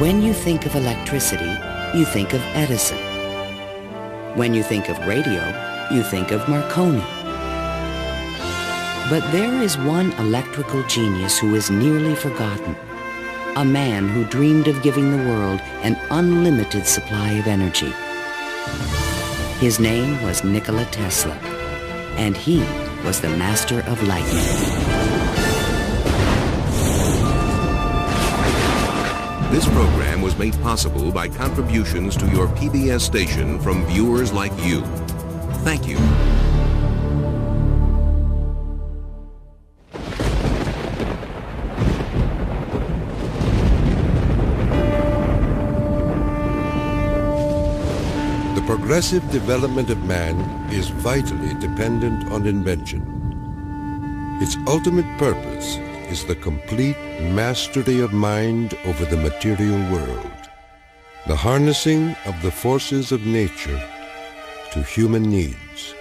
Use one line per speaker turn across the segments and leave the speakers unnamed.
When you think of electricity, you think of Edison. When you think of radio, you think of Marconi. But there is one electrical genius who is nearly forgotten. A man who dreamed of giving the world an unlimited supply of energy. His name was Nikola Tesla, and he was the master of lightning.
This program was made possible by contributions to your PBS station from viewers like you. Thank you.
The progressive development of man is vitally dependent on invention. Its ultimate purpose is the complete mastery of mind over the material world, the harnessing of the forces of nature to human needs.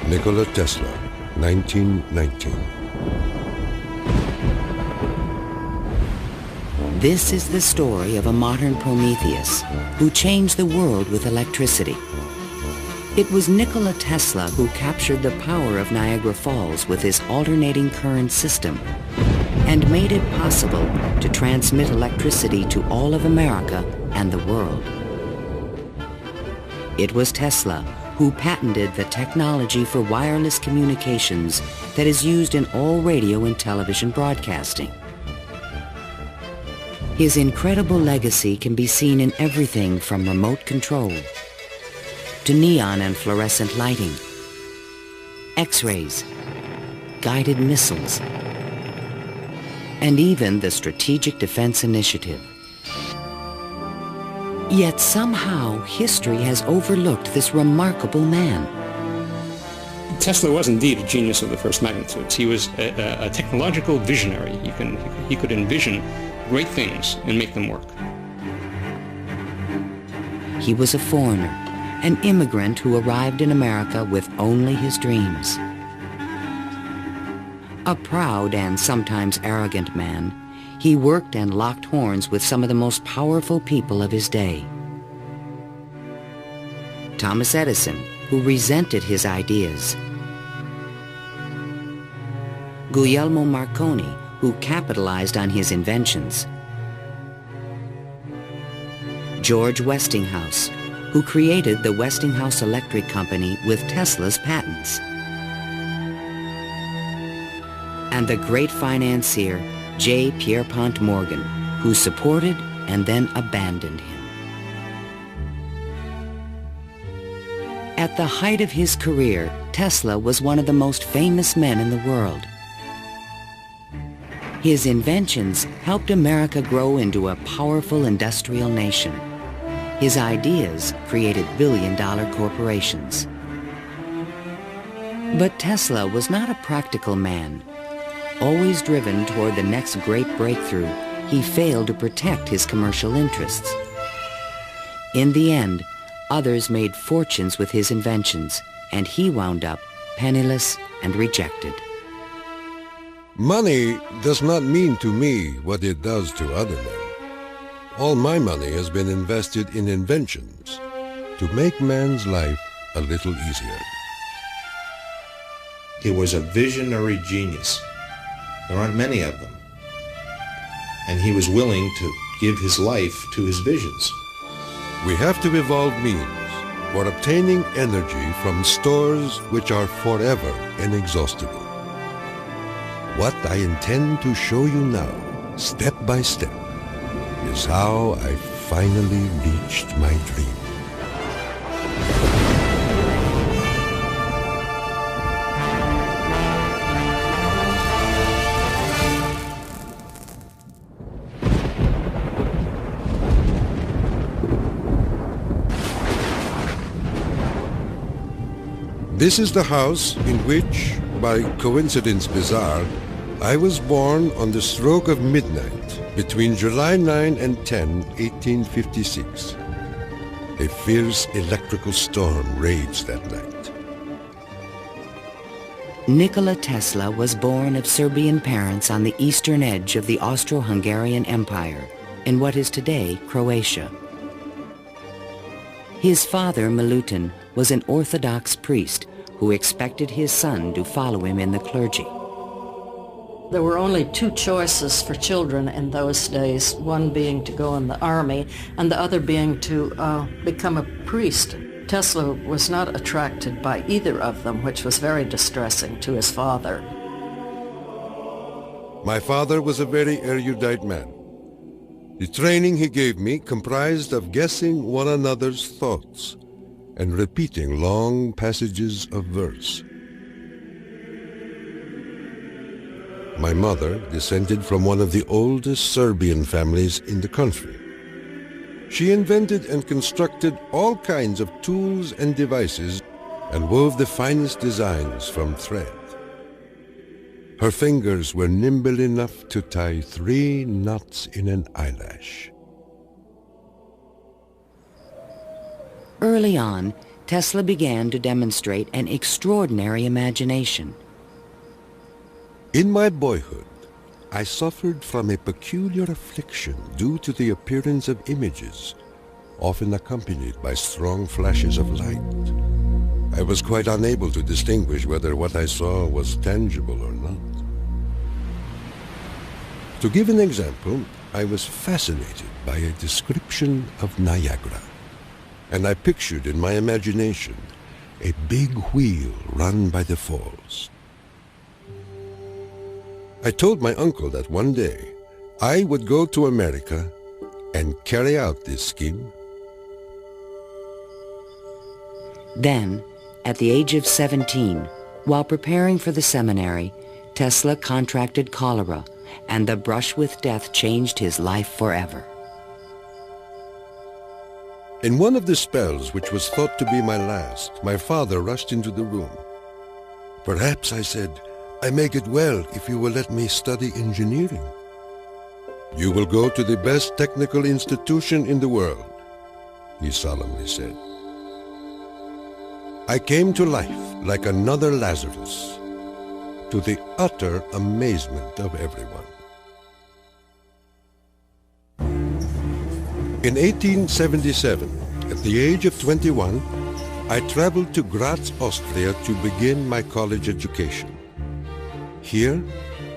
Nikola Tesla, 1919.
This is the story of a modern Prometheus who changed the world with electricity. It was Nikola Tesla who captured the power of Niagara Falls with his alternating current system and made it possible to transmit electricity to all of America and the world. It was Tesla who patented the technology for wireless communications that is used in all radio and television broadcasting. His incredible legacy can be seen in everything from remote control to neon and fluorescent lighting, X-rays, guided missiles, and even the Strategic Defense Initiative. Yet somehow history has overlooked this remarkable man.
Tesla was indeed a genius of the first magnitude. He was a technological visionary. He could envision great things and make them work.
He was a foreigner, an immigrant who arrived in America with only his dreams. A proud and sometimes arrogant man, he worked and locked horns with some of the most powerful people of his day. Thomas Edison, who resented his ideas. Guglielmo Marconi, who capitalized on his inventions. George Westinghouse, who created the Westinghouse Electric Company with Tesla's patents. And the great financier, J. Pierpont Morgan, who supported and then abandoned him. At the height of his career, Tesla was one of the most famous men in the world. His inventions helped America grow into a powerful industrial nation. His ideas created billion-dollar corporations. But Tesla was not a practical man. Always driven toward the next great breakthrough, he failed to protect his commercial interests. In the end, others made fortunes with his inventions, and he wound up penniless and rejected.
Money does not mean to me what it does to other men. All my money has been invested in inventions to make man's life a little easier.
He was a visionary genius. There aren't many of them. And he was willing to give his life to his visions.
We have to evolve means for obtaining energy from stores which are forever inexhaustible. What I intend to show you now, step by step, is how I finally reached my dream. This is the house in which, by coincidence bizarre, I was born on the stroke of midnight between July 9 and 10, 1856. A fierce electrical storm raged that night.
Nikola Tesla was born of Serbian parents on the eastern edge of the Austro-Hungarian Empire in what is today Croatia. His father, Milutin, was an Orthodox priest who expected his son to follow him in the clergy.
There were only two choices for children in those days, one being to go in the army and the other being to become a priest. Tesla was not attracted by either of them, which was very distressing to his father.
My father was a very erudite man. The training he gave me comprised of guessing one another's thoughts and repeating long passages of verse. My mother descended from one of the oldest Serbian families in the country. She invented and constructed all kinds of tools and devices and wove the finest designs from thread. Her fingers were nimble enough to tie 3 knots in an eyelash.
Early on, Tesla began to demonstrate an extraordinary imagination.
In my boyhood, I suffered from a peculiar affliction due to the appearance of images, often accompanied by strong flashes of light. I was quite unable to distinguish whether what I saw was tangible or not. To give an example, I was fascinated by a description of Niagara, and I pictured in my imagination a big wheel run by the falls. I told my uncle that one day I would go to America and carry out this scheme.
Then, at the age of 17, while preparing for the seminary, Tesla contracted cholera, and the brush with death changed his life forever.
In one of the spells, which was thought to be my last, my father rushed into the room. "Perhaps," I said, "I may get well if you will let me study engineering." "You will go to the best technical institution in the world," he solemnly said. I came to life like another Lazarus, to the utter amazement of everyone. In 1877, at the age of 21, I traveled to Graz, Austria to begin my college education. Here,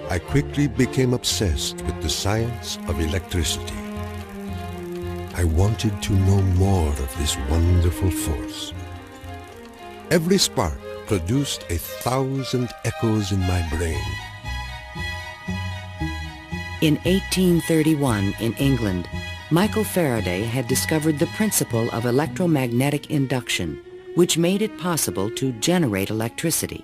I quickly became obsessed with the science of electricity. I wanted to know more of this wonderful force. Every spark produced 1,000 echoes in my brain.
In 1831, in England, Michael Faraday had discovered the principle of electromagnetic induction, which made it possible to generate electricity.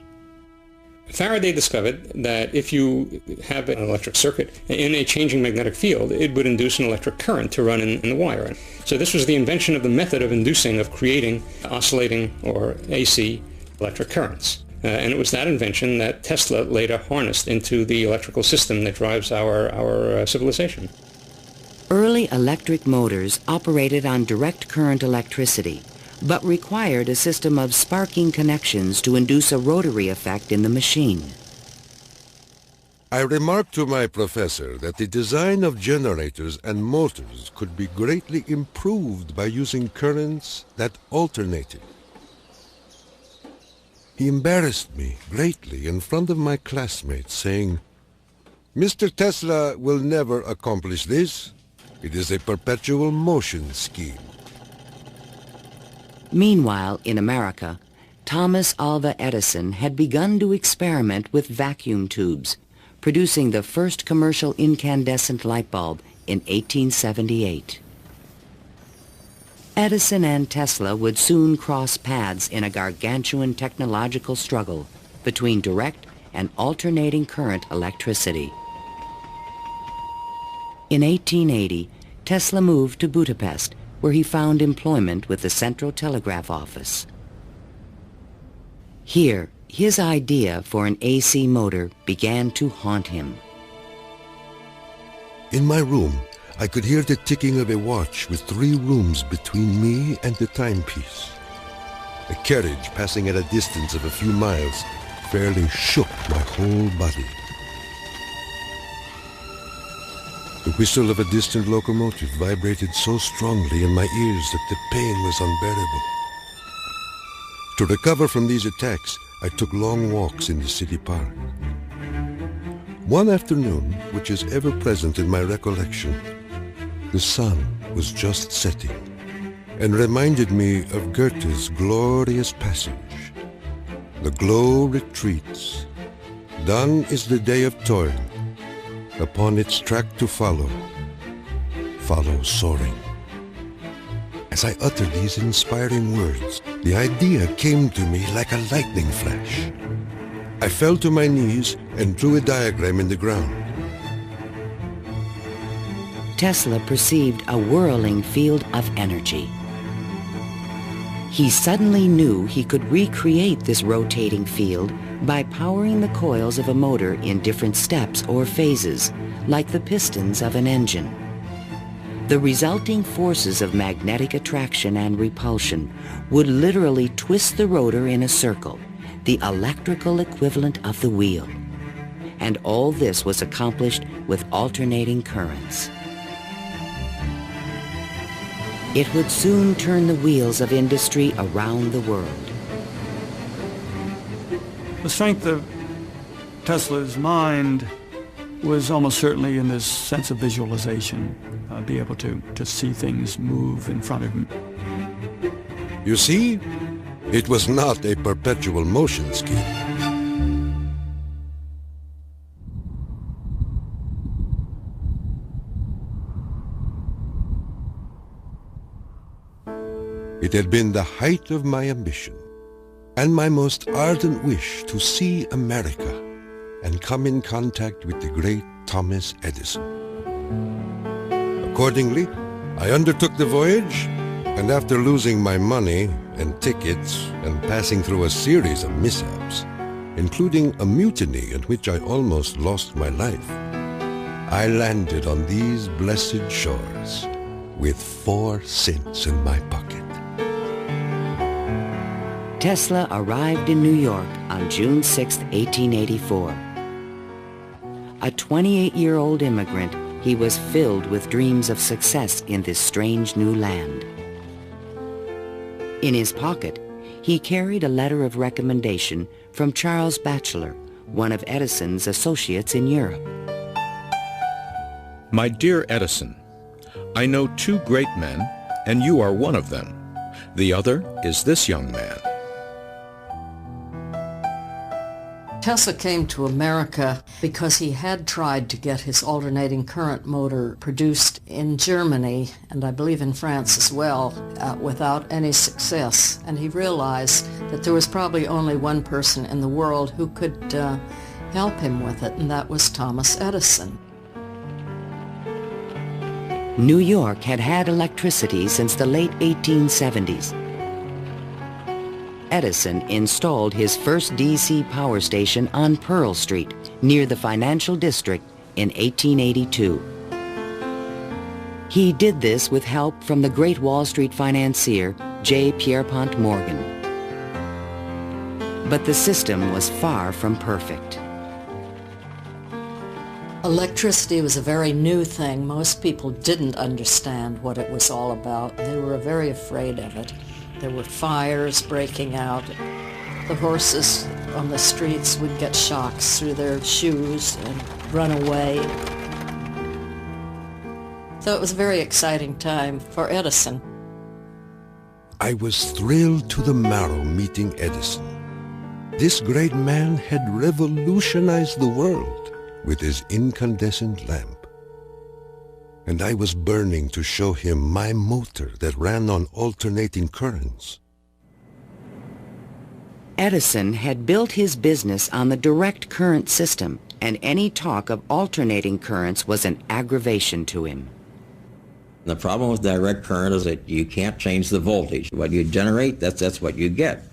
Faraday discovered that if you have an electric circuit in a changing magnetic field, it would induce an electric current to run in the wire. So this was the invention of the method of creating oscillating or AC electric currents. And it was that invention that Tesla later harnessed into the electrical system that drives our civilization.
Early electric motors operated on direct current electricity, but required a system of sparking connections to induce a rotary effect in the machine.
I remarked to my professor that the design of generators and motors could be greatly improved by using currents that alternated. He embarrassed me greatly in front of my classmates, saying, "Mr. Tesla will never accomplish this. It is a perpetual motion scheme."
Meanwhile, in America, Thomas Alva Edison had begun to experiment with vacuum tubes, producing the first commercial incandescent light bulb in 1878. Edison and Tesla would soon cross paths in a gargantuan technological struggle between direct and alternating current electricity. In 1880, Tesla moved to Budapest, where he found employment with the Central Telegraph Office. Here, his idea for an AC motor began to haunt him.
In my room, I could hear the ticking of a watch with 3 rooms between me and the timepiece. A carriage passing at a distance of a few miles fairly shook my whole body. The whistle of a distant locomotive vibrated so strongly in my ears that the pain was unbearable. To recover from these attacks, I took long walks in the city park. One afternoon, which is ever present in my recollection, the sun was just setting and reminded me of Goethe's glorious passage. The glow retreats. Done is the day of toil. Upon its track to follow soaring. As I uttered these inspiring words, the idea came to me like a lightning flash. I fell to my knees and drew a diagram in the ground.
Tesla perceived a whirling field of energy. He suddenly knew he could recreate this rotating field by powering the coils of a motor in different steps or phases, like the pistons of an engine. The resulting forces of magnetic attraction and repulsion would literally twist the rotor in a circle, the electrical equivalent of the wheel. And all this was accomplished with alternating currents. It would soon turn the wheels of industry around the world.
The strength of Tesla's mind was almost certainly in this sense of visualization, be able to see things move in front of him.
You see, it was not a perpetual motion scheme. It had been the height of my ambition and my most ardent wish to see America and come in contact with the great Thomas Edison. Accordingly, I undertook the voyage, and after losing my money and tickets and passing through a series of mishaps, including a mutiny in which I almost lost my life, I landed on these blessed shores with 4 cents in my pocket.
Tesla arrived in New York on June 6, 1884. A 28-year-old immigrant, he was filled with dreams of success in this strange new land. In his pocket, he carried a letter of recommendation from Charles Batchelor, one of Edison's associates in Europe.
My dear Edison, I know 2 great men, and you are one of them. The other is this young man.
Tesla came to America because he had tried to get his alternating current motor produced in Germany, and I believe in France as well, without any success. And he realized that there was probably only one person in the world who could help him with it, and that was Thomas Edison.
New York had had electricity since the late 1870s. Edison installed his first DC power station on Pearl Street, near the financial district, in 1882. He did this with help from the great Wall Street financier J. Pierpont Morgan. But the system was far from perfect.
Electricity was a very new thing. Most people didn't understand what it was all about. They were very afraid of it. There were fires breaking out. The horses on the streets would get shocks through their shoes and run away. So it was a very exciting time for Edison.
I was thrilled to the marrow meeting Edison. This great man had revolutionized the world with his incandescent lamp. And I was burning to show him my motor that ran on alternating currents.
Edison had built his business on the direct current system, and any talk of alternating currents was an aggravation to him.
The problem with direct current is that you can't change the voltage. What you generate, that's what you get.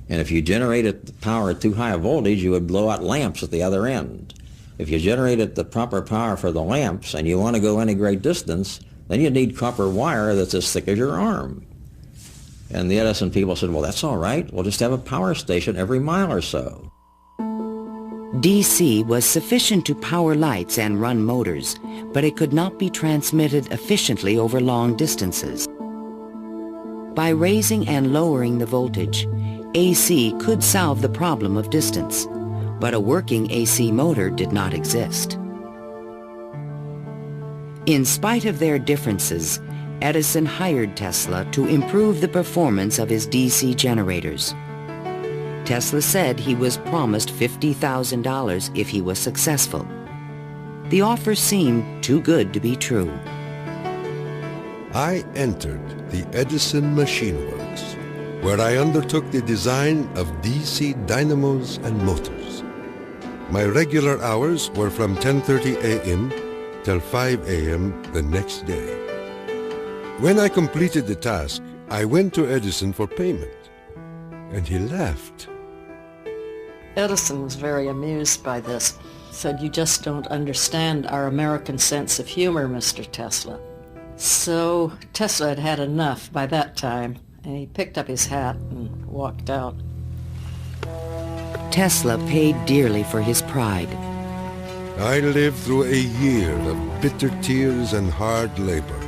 And if you generated the power at too high a voltage, you would blow out lamps at the other end. If you generated the proper power for the lamps and you want to go any great distance, then you need copper wire that's as thick as your arm. And the Edison people said, well, that's all right. We'll just have a power station every mile or so.
DC was sufficient to power lights and run motors, but it could not be transmitted efficiently over long distances. By raising and lowering the voltage, AC could solve the problem of distance, but a working AC motor did not exist. In spite of their differences, Edison hired Tesla to improve the performance of his DC generators. Tesla said he was promised $50,000 if he was successful. The offer seemed too good to be true.
I entered the Edison Machine Works, where I undertook the design of DC dynamos and motors. My regular hours were from 10:30 a.m. till 5 a.m. the next day. When I completed the task, I went to Edison for payment, and he laughed.
Edison was very amused by this. Said, "You just don't understand our American sense of humor, Mr. Tesla." So Tesla had had enough by that time, and he picked up his hat and walked out.
Tesla paid dearly for his pride.
I lived through a year of bitter tears and hard labor,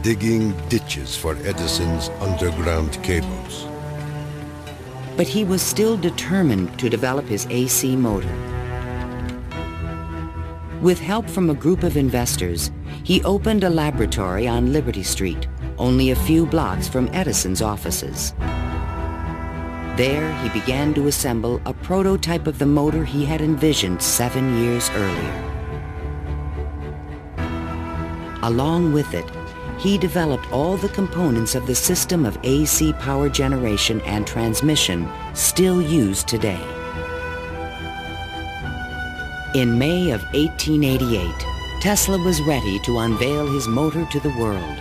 digging ditches for Edison's underground cables.
But he was still determined to develop his AC motor. With help from a group of investors, he opened a laboratory on Liberty Street, only a few blocks from Edison's offices. There, he began to assemble a prototype of the motor he had envisioned 7 years earlier. Along with it, he developed all the components of the system of AC power generation and transmission still used today. In May of 1888, Tesla was ready to unveil his motor to the world.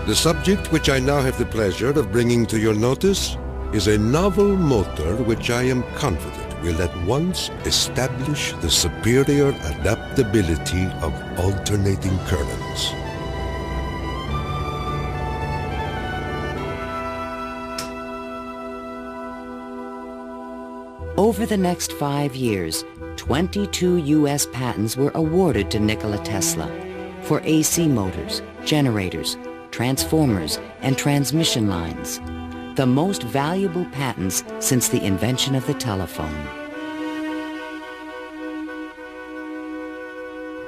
The subject which I now have the pleasure of bringing to your notice is a novel motor which I am confident will at once establish the superior adaptability of alternating currents.
Over the next 5 years, 22 U.S. patents were awarded to Nikola Tesla for AC motors, generators, transformers, and transmission lines, the most valuable patents since the invention of the telephone.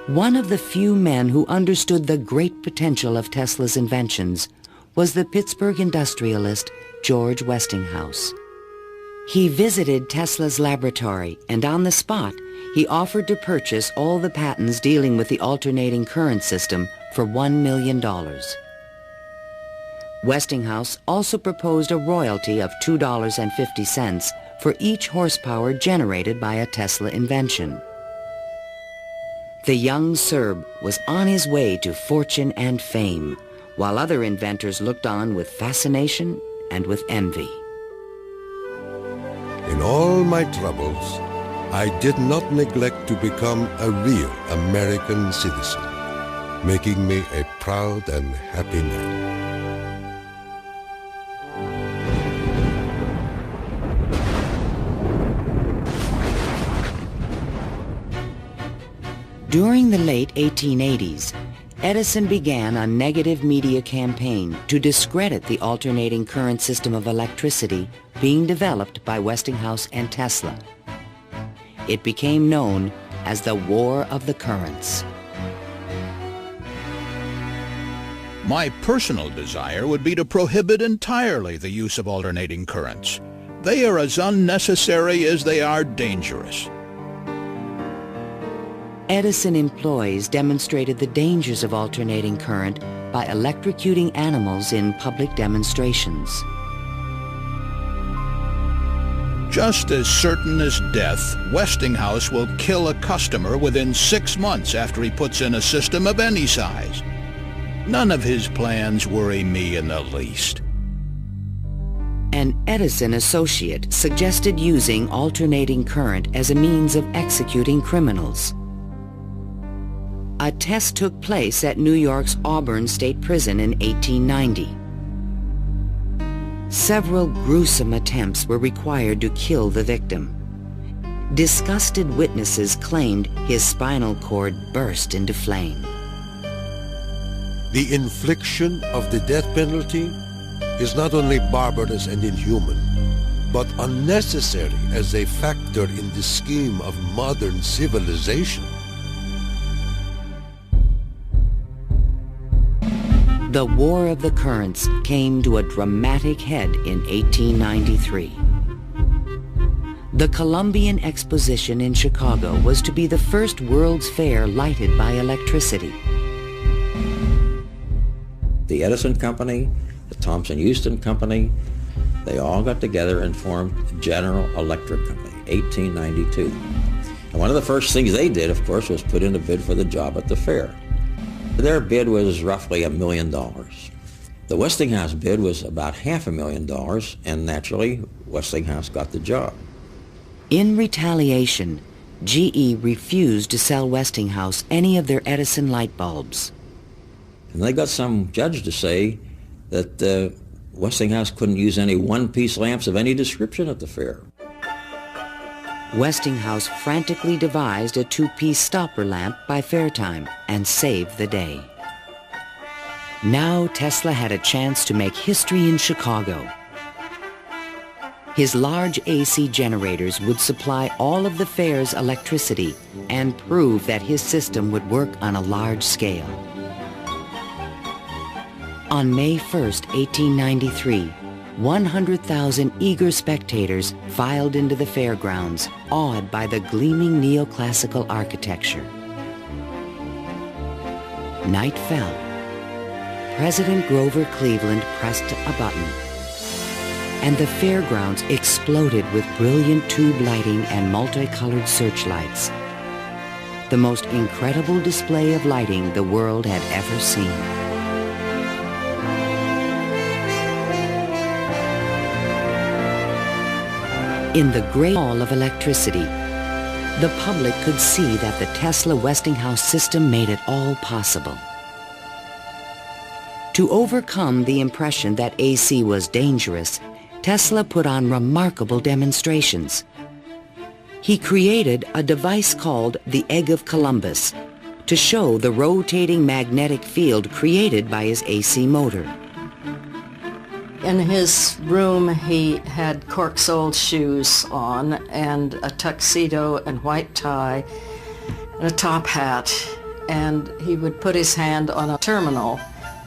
One of the few men who understood the great potential of Tesla's inventions was the Pittsburgh industrialist George Westinghouse. He visited Tesla's laboratory, and on the spot, he offered to purchase all the patents dealing with the alternating current system for $1 million. Westinghouse also proposed a royalty of $2.50 for each horsepower generated by a Tesla invention. The young Serb was on his way to fortune and fame, while other inventors looked on with fascination and with envy.
In all my troubles, I did not neglect to become a real American citizen, making me a proud and happy man.
During the late 1880s, Edison began a negative media campaign to discredit the alternating current system of electricity being developed by Westinghouse and Tesla. It became known as the War of the Currents.
My personal desire would be to prohibit entirely the use of alternating currents. They are as unnecessary as they are dangerous.
Edison employees demonstrated the dangers of alternating current by electrocuting animals in public demonstrations.
Just as certain as death, Westinghouse will kill a customer within 6 months after he puts in a system of any size. None of his plans worry me in the least.
An Edison associate suggested using alternating current as a means of executing criminals. A test took place at New York's Auburn State Prison in 1890. Several gruesome attempts were required to kill the victim. disgusted witnesses claimed his spinal cord burst into flame.
The infliction of the death penalty is not only barbarous and inhuman, but unnecessary as a factor in the scheme of modern civilization.
The War of the Currents came to a dramatic head in 1893. The Columbian Exposition in Chicago was to be the first World's Fair lighted by electricity.
The Edison Company, the Thomson-Houston Company, they all got together and formed General Electric Company, 1892. And one of the first things they did, of course, was put in a bid for the job at the fair. Their bid was roughly $1 million. The Westinghouse bid was about $500,000, and naturally, Westinghouse got the job.
In retaliation, GE refused to sell Westinghouse any of their Edison light bulbs.
And they got some judge to say that Westinghouse couldn't use any one-piece lamps of any description at the fair.
Westinghouse frantically devised a two-piece stopper lamp by fair time and saved the day. Now Tesla had a chance to make history in Chicago. His large AC generators would supply all of the fair's electricity and prove that his system would work on a large scale. On May 1st, 1893, 100,000 eager spectators filed into the fairgrounds, awed by the gleaming neoclassical architecture. Night fell. President Grover Cleveland pressed a button, and the fairgrounds exploded with brilliant tube lighting and multicolored searchlights. The most incredible display of lighting the world had ever seen. In the great hall of electricity, the public could see that the Tesla-Westinghouse system made it all possible. To overcome the impression that AC was dangerous, Tesla put on remarkable demonstrations. He created a device called the Egg of Columbus to show the rotating magnetic field created by his AC motor.
In his room, he had cork-soled shoes on and a tuxedo and white tie and a top hat, and he would put his hand on a terminal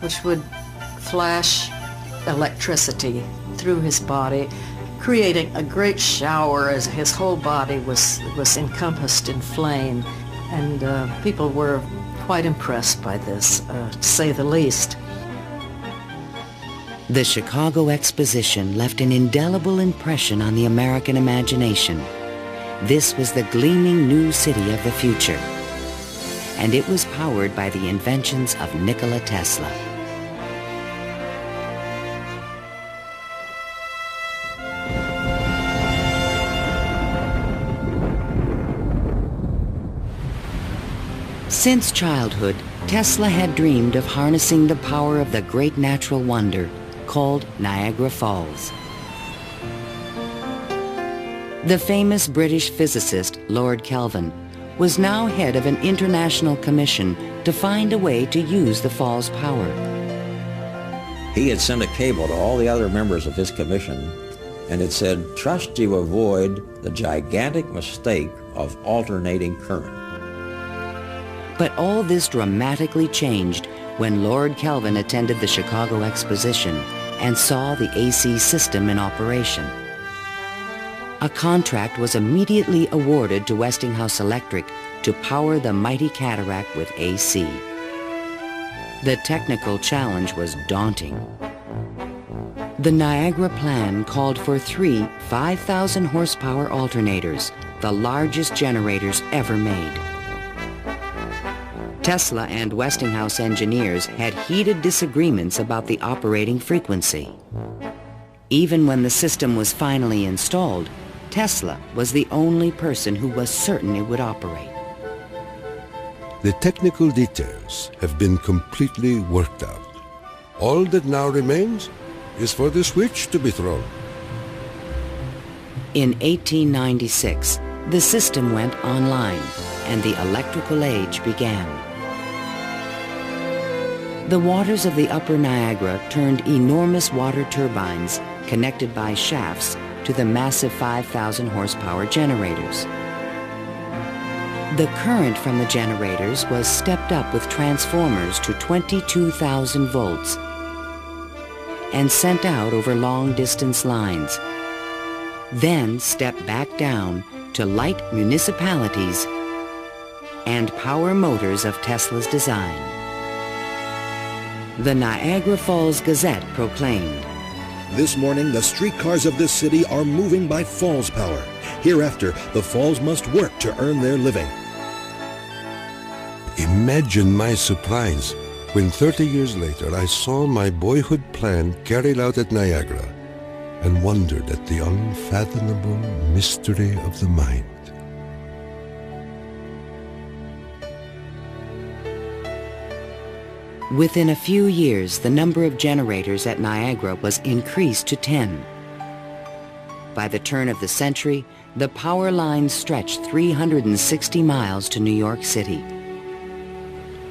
which would flash electricity through his body, creating a great shower as his whole body was encompassed in flame, and people were quite impressed by this, to say the least.
The Chicago Exposition left an indelible impression on the American imagination. This was the gleaming new city of the future, and it was powered by the inventions of Nikola Tesla. Since childhood, Tesla had dreamed of harnessing the power of the great natural wonder called Niagara Falls. The famous British physicist Lord Kelvin was now head of an international commission to find a way to use the fall's power.
He had sent a cable to all the other members of his commission, and it said, "Trust you avoid the gigantic mistake of alternating current."
But all this dramatically changed when Lord Kelvin attended the Chicago Exposition and saw the AC system in operation. A contract was immediately awarded to Westinghouse Electric to power the mighty cataract with AC. The technical challenge was daunting. The Niagara plan called for 3 5,000 horsepower alternators, the largest generators ever made. Tesla and Westinghouse engineers had heated disagreements about the operating frequency. Even when the system was finally installed, Tesla was the only person who was certain it would operate.
The technical details have been completely worked out. All that now remains is for the switch to be thrown.
In 1896, The system went online, and the electrical age began. The waters of the upper Niagara turned enormous water turbines connected by shafts to the massive 5,000 horsepower generators. The current from the generators was stepped up with transformers to 22,000 volts and sent out over long-distance lines, then stepped back down to light municipalities and power motors of Tesla's design. The Niagara Falls Gazette proclaimed,
"This morning, the streetcars of this city are moving by Falls power. Hereafter, the Falls must work to earn their living."
Imagine my surprise when 30 years later I saw my boyhood plan carried out at Niagara and wondered at the unfathomable mystery of the mind.
Within a few years, the number of generators at Niagara was increased to 10. By the turn of the century, the power lines stretched 360 miles to New York City.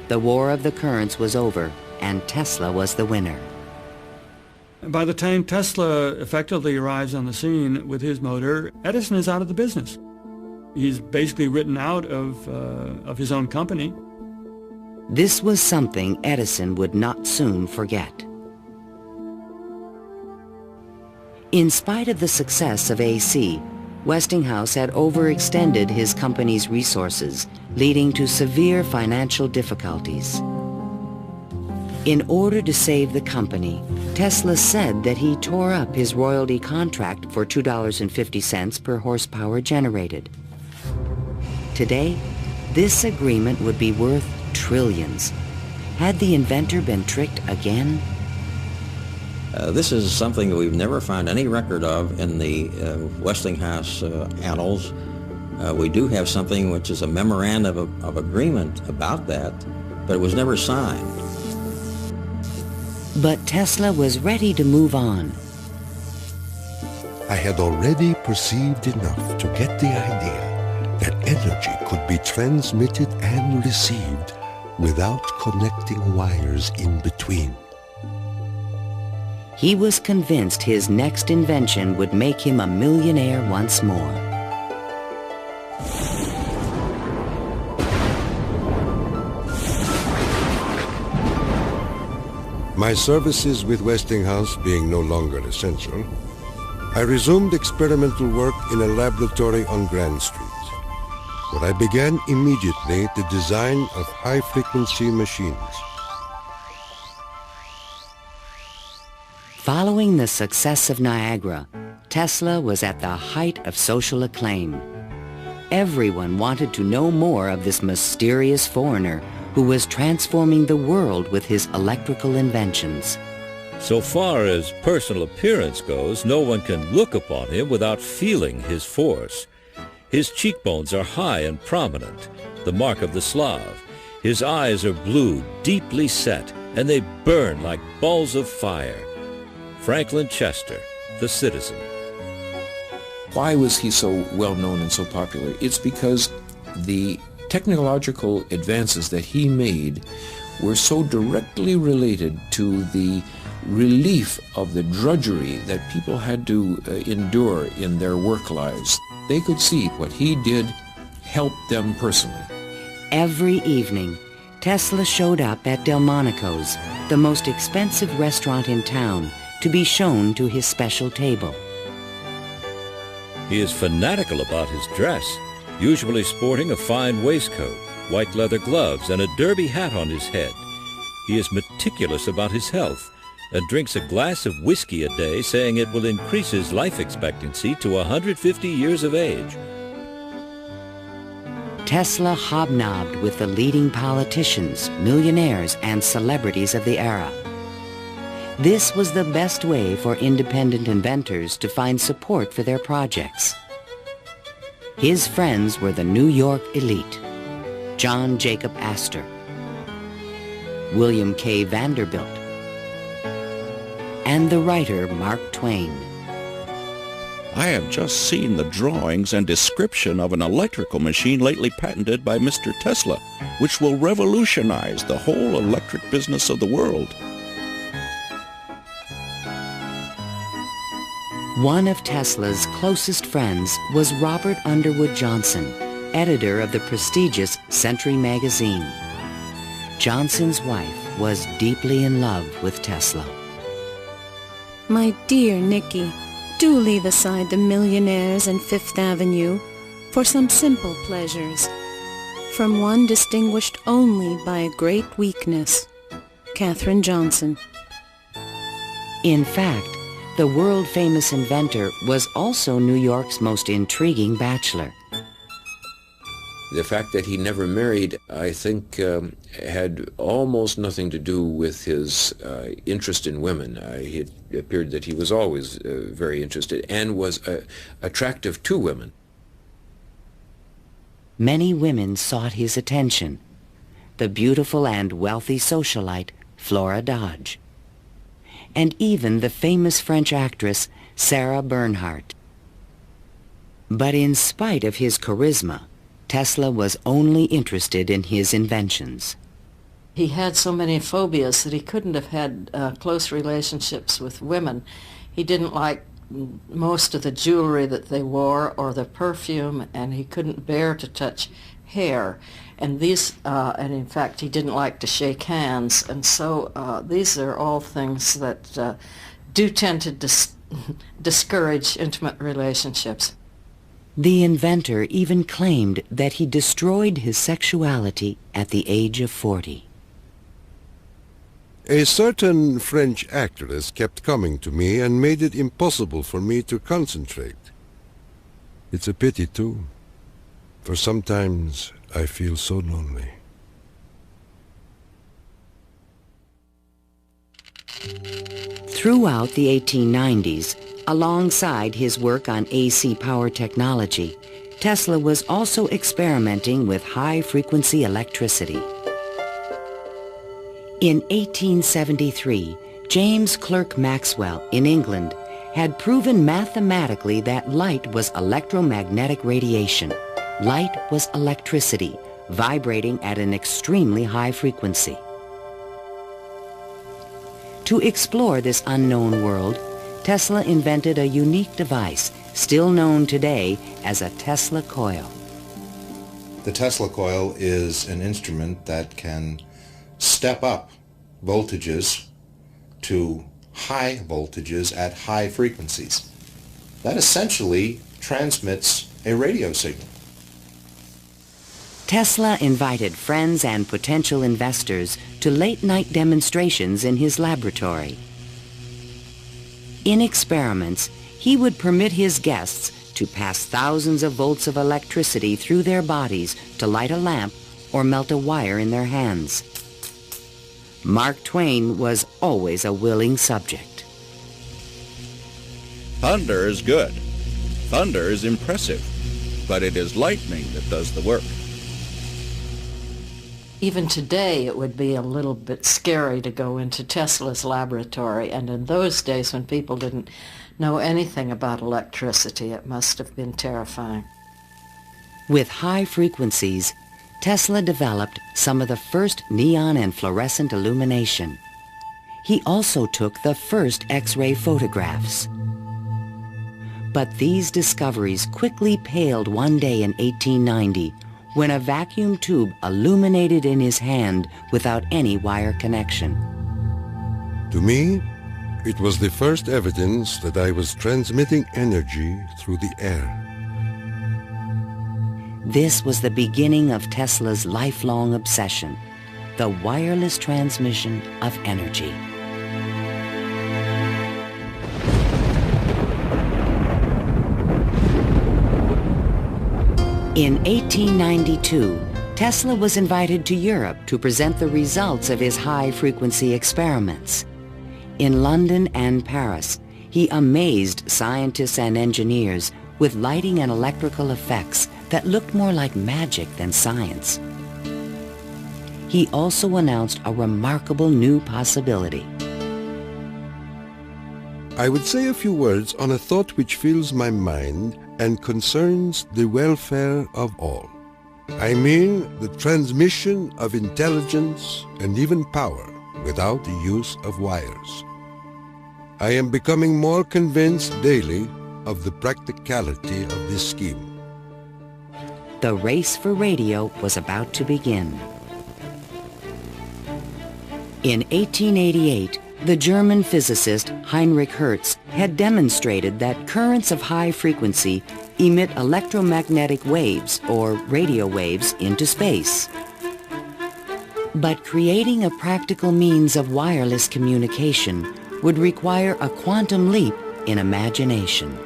The War of the Currents was over, and Tesla was the winner.
By the time Tesla effectively arrives on the scene with his motor, Edison is out of the business. He's basically written out of his own company.
This was something Edison would not soon forget. In spite of the success of AC, Westinghouse had overextended his company's resources, leading to severe financial difficulties. In order to save the company, Tesla said that he tore up his royalty contract for $2.50 per horsepower generated. Today, this agreement would be worth trillions. Had the inventor been tricked again?
This is something that we've never found any record of in the Westinghouse annals. We do have something which is a memorandum of agreement about that, but it was never signed.
But Tesla was ready to move on.
I had already perceived enough to get the idea that energy could be transmitted and received without connecting wires in between.
He was convinced his next invention would make him a millionaire once more.
My services with Westinghouse being no longer essential, I resumed experimental work in a laboratory on Grand Street, where I began immediately the design of high-frequency machines.
Following the success of Niagara, Tesla was at the height of social acclaim. Everyone wanted to know more of this mysterious foreigner who was transforming the world with his electrical inventions.
So far as personal appearance goes, no one can look upon him without feeling his force. His cheekbones are high and prominent, the mark of the Slav. His eyes are blue, deeply set, and they burn like balls of fire. Franklin Chester, the Citizen.
Why was he so well known and so popular? It's because the technological advances that he made were so directly related to the relief of the drudgery that people had to endure in their work lives. They could see what he did helped them personally.
Every evening, Tesla showed up at Delmonico's, the most expensive restaurant in town, to be shown to his special table.
He is fanatical about his dress, usually sporting a fine waistcoat, white leather gloves, and a derby hat on his head. He is meticulous about his health and drinks a glass of whiskey a day, saying it will increase his life expectancy to 150 years of age.
Tesla hobnobbed with the leading politicians, millionaires, and celebrities of the era. This was the best way for independent inventors to find support for their projects. His friends were the New York elite, John Jacob Astor, William K. Vanderbilt, and the writer Mark Twain.
I have just seen the drawings and description of an electrical machine lately patented by Mr. Tesla, which will revolutionize the whole electric business of the world.
One of Tesla's closest friends was Robert Underwood Johnson, editor of the prestigious Century magazine. Johnson's wife was deeply in love with Tesla.
My dear Nicky, do leave aside the millionaires and Fifth Avenue for some simple pleasures. From one distinguished only by a great weakness, Katherine Johnson.
In fact, the world-famous inventor was also New York's most intriguing bachelor.
The fact that he never married, I think, had almost nothing to do with his interest in women. It appeared that he was always very interested and was attractive to women.
Many women sought his attention. The beautiful and wealthy socialite Flora Dodge, and even the famous French actress Sarah Bernhardt. But in spite of his charisma, Tesla was only interested in his inventions.
He had so many phobias that he couldn't have had close relationships with women. He didn't like most of the jewelry that they wore or the perfume, and he couldn't bear to touch hair. And and in fact, he didn't like to shake hands. And so these are all things that do tend to discourage intimate relationships.
The inventor even claimed that he destroyed his sexuality at the age of 40.
A certain French actress kept coming to me and made it impossible for me to concentrate. It's a pity, too, for sometimes I feel so lonely.
Throughout the 1890s, alongside his work on AC power technology, Tesla was also experimenting with high-frequency electricity. In 1873, James Clerk Maxwell in England had proven mathematically that light was electromagnetic radiation. Light was electricity, vibrating at an extremely high frequency. To explore this unknown world, Tesla invented a unique device, still known today as a Tesla coil.
The Tesla coil is an instrument that can step up voltages to high voltages at high frequencies. That essentially transmits a radio signal.
Tesla invited friends and potential investors to late-night demonstrations in his laboratory. In experiments, he would permit his guests to pass thousands of volts of electricity through their bodies to light a lamp or melt a wire in their hands. Mark Twain was always a willing subject.
Thunder is good. Thunder is impressive. But it is lightning that does the work.
Even today, it would be a little bit scary to go into Tesla's laboratory, and in those days when people didn't know anything about electricity, it must have been terrifying.
With high frequencies, Tesla developed some of the first neon and fluorescent illumination. He also took the first X-ray photographs. But these discoveries quickly paled one day in 1890 when a vacuum tube illuminated in his hand without any wire connection.
To me, it was the first evidence that I was transmitting energy through the air.
This was the beginning of Tesla's lifelong obsession, the wireless transmission of energy. In 1892, Tesla was invited to Europe to present the results of his high-frequency experiments. In London and Paris, he amazed scientists and engineers with lighting and electrical effects that looked more like magic than science. He also announced a remarkable new possibility.
I would say a few words on a thought which fills my mind and concerns the welfare of all. I mean the transmission of intelligence and even power without the use of wires. I am becoming more convinced daily of the practicality of this scheme.
The race for radio was about to begin. In 1888, the German physicist Heinrich Hertz had demonstrated that currents of high frequency emit electromagnetic waves, or radio waves, into space. But creating a practical means of wireless communication would require a quantum leap in imagination.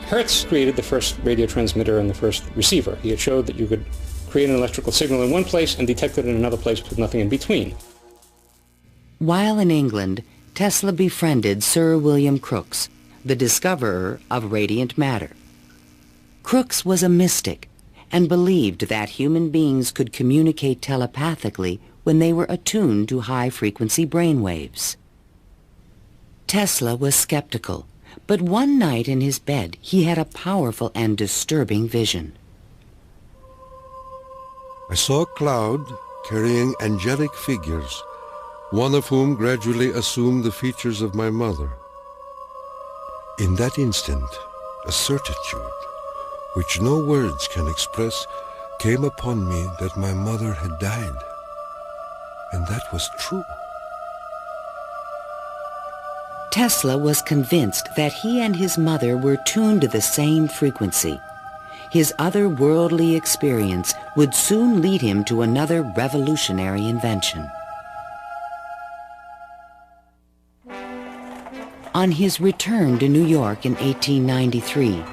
Hertz created the first radio transmitter and the first receiver. He had showed that you could create an electrical signal in one place and detect it in another place with nothing in between.
While in England, Tesla befriended Sir William Crookes, the discoverer of radiant matter. Crookes was a mystic and believed that human beings could communicate telepathically when they were attuned to high-frequency brainwaves. Tesla was skeptical, but one night in his bed he had a powerful and disturbing vision.
I saw a cloud carrying angelic figures, one of whom gradually assumed the features of my mother. In that instant, a certitude, which no words can express, came upon me that my mother had died. And that was true.
Tesla was convinced that he and his mother were tuned to the same frequency. His otherworldly experience would soon lead him to another revolutionary invention. On his return to New York in 1893,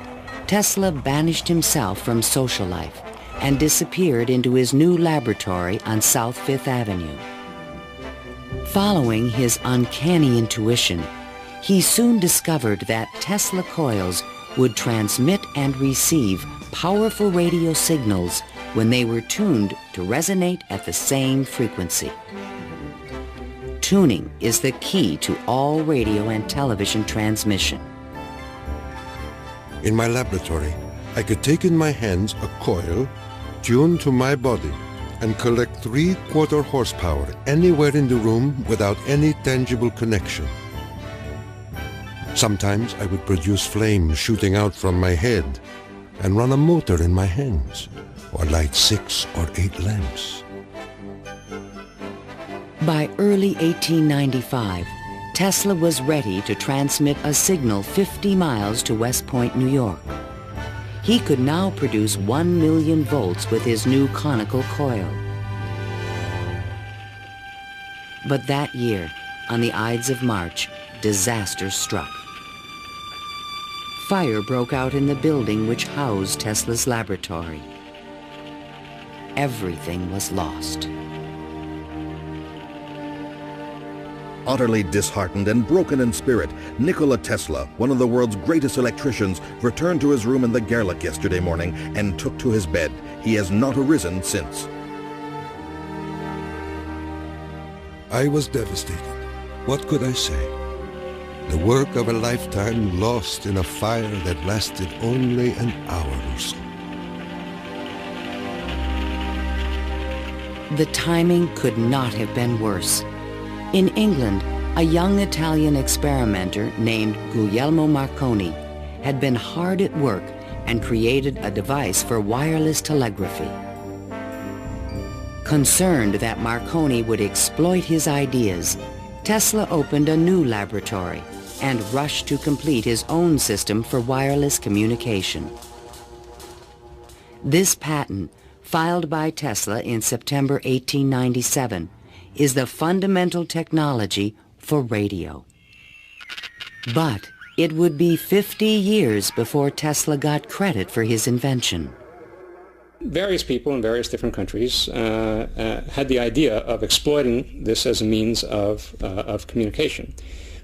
Tesla banished himself from social life and disappeared into his new laboratory on South Fifth Avenue. Following his uncanny intuition, he soon discovered that Tesla coils would transmit and receive powerful radio signals when they were tuned to resonate at the same frequency. Tuning is the key to all radio and television transmission.
In my laboratory, I could take in my hands a coil tuned to my body and collect 3/4 horsepower anywhere in the room without any tangible connection. Sometimes I would produce flames shooting out from my head and run a motor in my hands, or light 6 or 8 lamps.
By early 1895, Tesla was ready to transmit a signal 50 miles to West Point, New York. He could now produce 1 million volts with his new conical coil. But that year, on the Ides of March, disaster struck. Fire broke out in the building which housed Tesla's laboratory. Everything was lost.
Utterly disheartened and broken in spirit, Nikola Tesla, one of the world's greatest electricians, returned to his room in the Gerlach yesterday morning and took to his bed. He has not arisen since.
I was devastated. What could I say? The work of a lifetime lost in a fire that lasted only an hour or so.
The timing could not have been worse. In England, a young Italian experimenter named Guglielmo Marconi had been hard at work and created a device for wireless telegraphy. Concerned that Marconi would exploit his ideas, Tesla opened a new laboratory and rushed to complete his own system for wireless communication. This patent, filed by Tesla in September 1897, is the fundamental technology for radio. But it would be 50 years before Tesla got credit for his invention.
Various people in various different countries had the idea of exploiting this as a means of communication.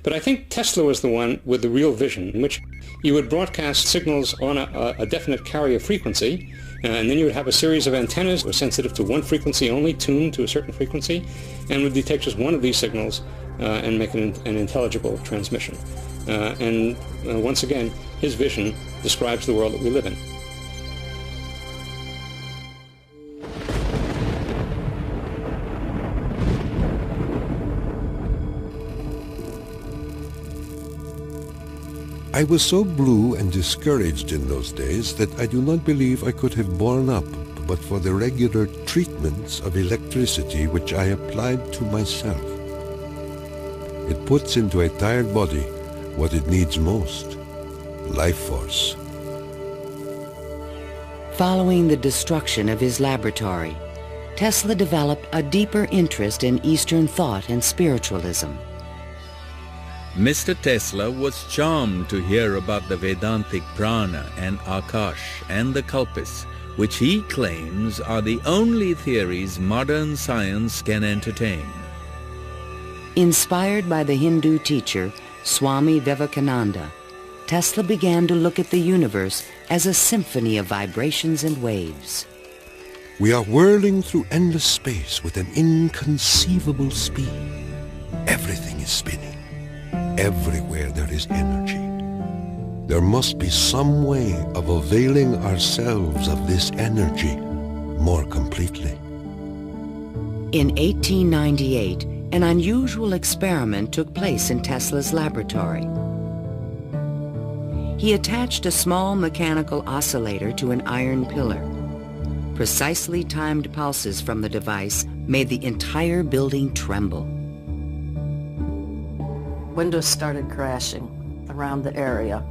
But I think Tesla was the one with the real vision, in which you would broadcast signals on a definite carrier frequency, and then you would have a series of antennas that were sensitive to one frequency only, tuned to a certain frequency, and would detect just one of these signals and make an intelligible transmission. And once again, his vision describes the world that we live in.
I was so blue and discouraged in those days that I do not believe I could have borne up but for the regular treatments of electricity which I applied to myself. It puts into a tired body what it needs most, life force.
Following the destruction of his laboratory, Tesla developed a deeper interest in Eastern thought and spiritualism.
Mr. Tesla was charmed to hear about the Vedantic prana and Akash and the Kalpis, which he claims are the only theories modern science can entertain.
Inspired by the Hindu teacher Swami Vivekananda, Tesla began to look at the universe as a symphony of vibrations and waves.
We are whirling through endless space with an inconceivable speed. Everything is spinning. Everywhere there is energy. There must be some way of availing ourselves of this energy more completely.
In 1898, an unusual experiment took place in Tesla's laboratory. He attached a small mechanical oscillator to an iron pillar. Precisely timed pulses from the device made the entire building tremble.
Windows started crashing around the area,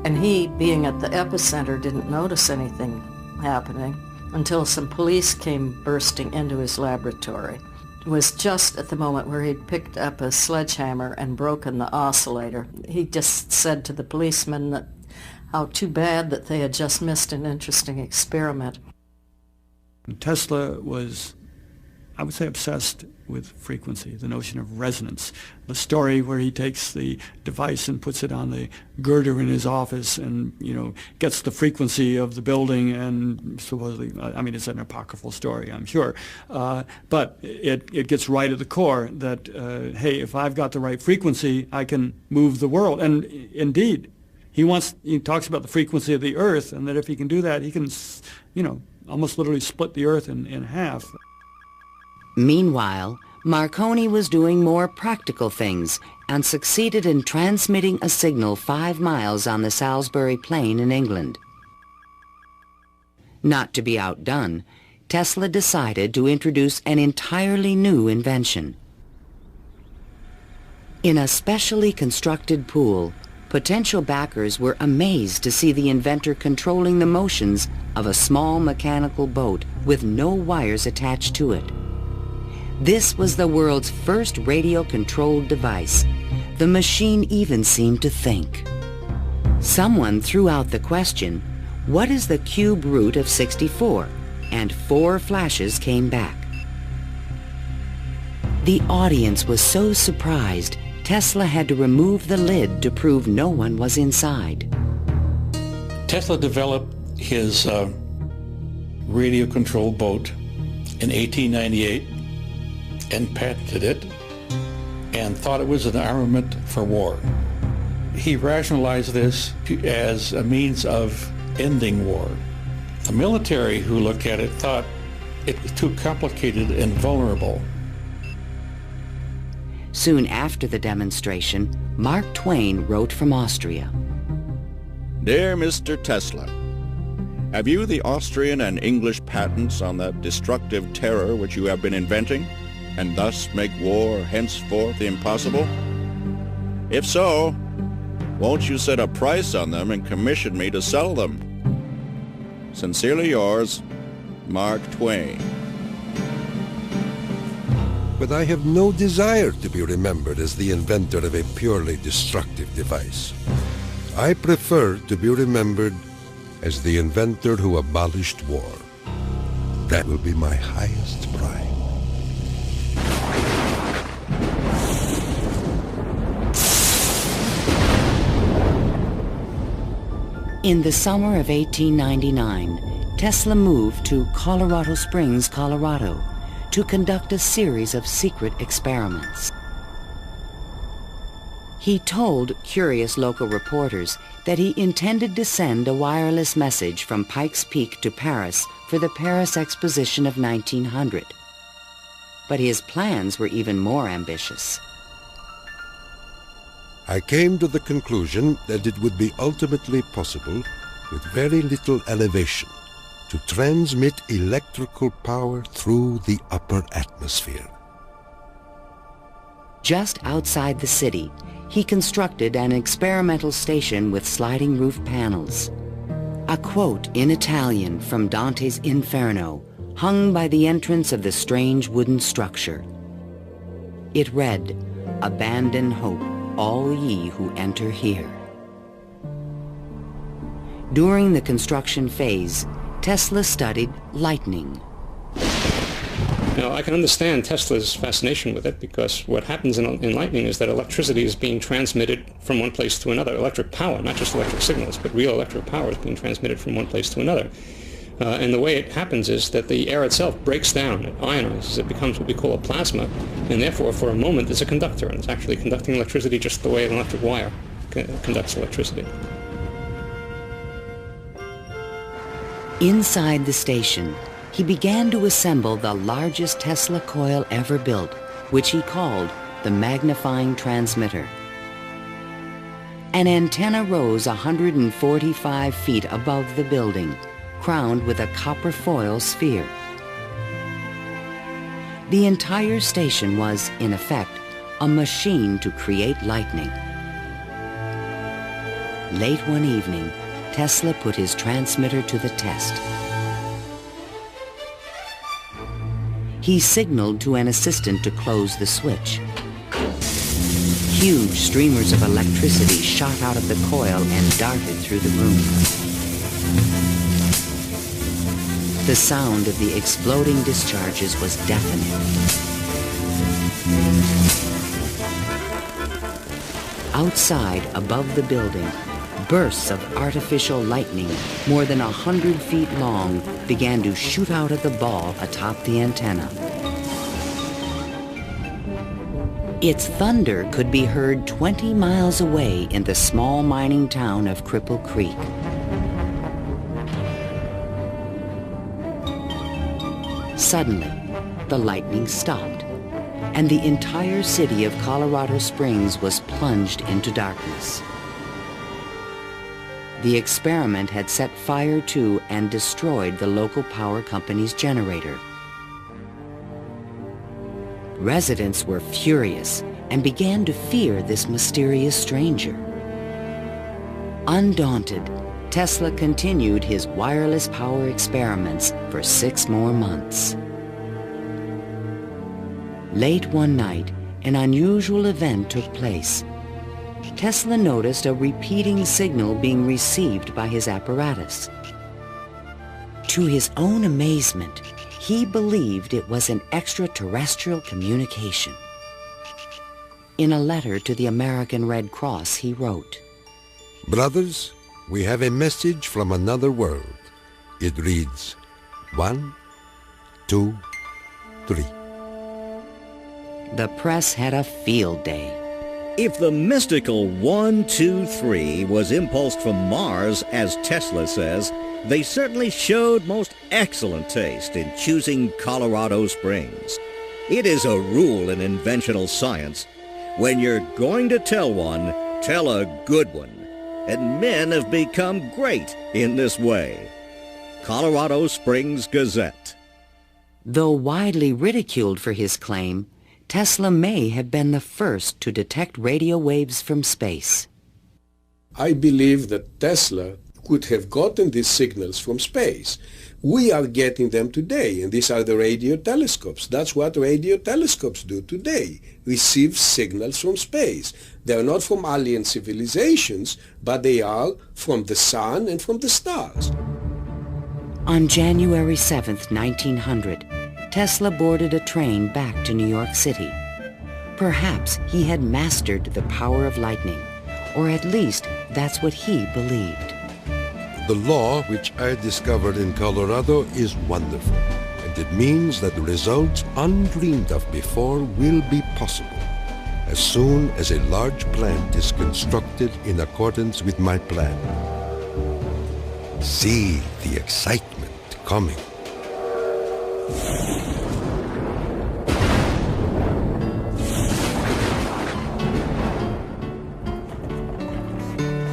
and he, being at the epicenter, didn't notice anything happening until some police came bursting into his laboratory. It was just at the moment where he'd picked up a sledgehammer and broken the oscillator. He just said to the policemen that how too bad that they had just missed an interesting experiment.
Tesla was, I would say, obsessed with frequency, the notion of resonance. The story where he takes the device and puts it on the girder in his office and, gets the frequency of the building and supposedly, it's an apocryphal story, I'm sure, but it gets right at the core that, hey, if I've got the right frequency, I can move the world. And indeed, he talks about the frequency of the earth, and that if he can do that, he can, almost literally split the earth in half.
Meanwhile, Marconi was doing more practical things and succeeded in transmitting a signal 5 miles on the Salisbury Plain in England. Not to be outdone, Tesla decided to introduce an entirely new invention. In a specially constructed pool, potential backers were amazed to see the inventor controlling the motions of a small mechanical boat with no wires attached to it. This was the world's first radio-controlled device. The machine even seemed to think. Someone threw out the question, what is the cube root of 64? And 4 flashes came back. The audience was so surprised, Tesla had to remove the lid to prove no one was inside.
Tesla developed his radio-controlled boat in 1898 and patented it and thought it was an armament for war. He rationalized this as a means of ending war. The military who looked at it thought it was too complicated and vulnerable.
Soon after the demonstration, Mark Twain wrote from Austria.
Dear Mr. Tesla, have you the Austrian and English patents on that destructive terror which you have been inventing, and thus make war henceforth impossible? If so, won't you set a price on them and commission me to sell them? Sincerely yours, Mark Twain.
But I have no desire to be remembered as the inventor of a purely destructive device. I prefer to be remembered as the inventor who abolished war. That will be my highest pride.
In the summer of 1899, Tesla moved to Colorado Springs, Colorado, to conduct a series of secret experiments. He told curious local reporters that he intended to send a wireless message from Pikes Peak to Paris for the Paris Exposition of 1900. But his plans were even more ambitious.
I came to the conclusion that it would be ultimately possible, with very little elevation, to transmit electrical power through the upper atmosphere.
Just outside the city, he constructed an experimental station with sliding roof panels. A quote in Italian from Dante's Inferno hung by the entrance of the strange wooden structure. It read, "Abandon hope, all ye who enter here." During the construction phase, Tesla studied lightning.
Now, I can understand Tesla's fascination with it, because what happens in lightning is that electricity is being transmitted from one place to another. Electric power, not just electric signals, but real electric power is being transmitted from one place to another. And the way it happens is that the air itself breaks down, it ionizes, it becomes what we call a plasma, and therefore for a moment it's a conductor, and it's actually conducting electricity just the way an electric wire conducts electricity.
Inside the station, he began to assemble the largest Tesla coil ever built, which he called the magnifying transmitter. An antenna rose 145 feet above the building, crowned with a copper foil sphere. The entire station was, in effect, a machine to create lightning. Late one evening, Tesla put his transmitter to the test. He signaled to an assistant to close the switch. Huge streamers of electricity shot out of the coil and darted through the room. The sound of the exploding discharges was deafening. Outside, above the building, bursts of artificial lightning, more than 100 feet long, began to shoot out at the ball atop the antenna. Its thunder could be heard 20 miles away in the small mining town of Cripple Creek. Suddenly, the lightning stopped, and the entire city of Colorado Springs was plunged into darkness. The experiment had set fire to and destroyed the local power company's generator. Residents were furious and began to fear this mysterious stranger. Undaunted, Tesla continued his wireless power experiments for 6 more months. Late one night, an unusual event took place. Tesla noticed a repeating signal being received by his apparatus. To his own amazement, he believed it was an extraterrestrial communication. In a letter to the American Red Cross, he wrote,
"Brothers, we have a message from another world. It reads, 1, 2, 3.
The press had a field day.
If the mystical 1, 2, 3 was impulsed from Mars, as Tesla says, they certainly showed most excellent taste in choosing Colorado Springs. It is a rule in inventional science. When you're going to tell one, tell a good one. And men have become great in this way. Colorado Springs Gazette.
Though widely ridiculed for his claim, Tesla may have been the first to detect radio waves from space.
I believe that Tesla could have gotten these signals from space. We are getting them today, and these are the radio telescopes. That's what radio telescopes do today, receive signals from space. They are not from alien civilizations, but they are from the sun and from the stars.
On January 7th, 1900, Tesla boarded a train back to New York City. Perhaps he had mastered the power of lightning, or at least that's what he believed.
The law which I discovered in Colorado is wonderful, and it means that results undreamed of before will be possible. as soon as a large plant is constructed in accordance with my plan. See the excitement coming.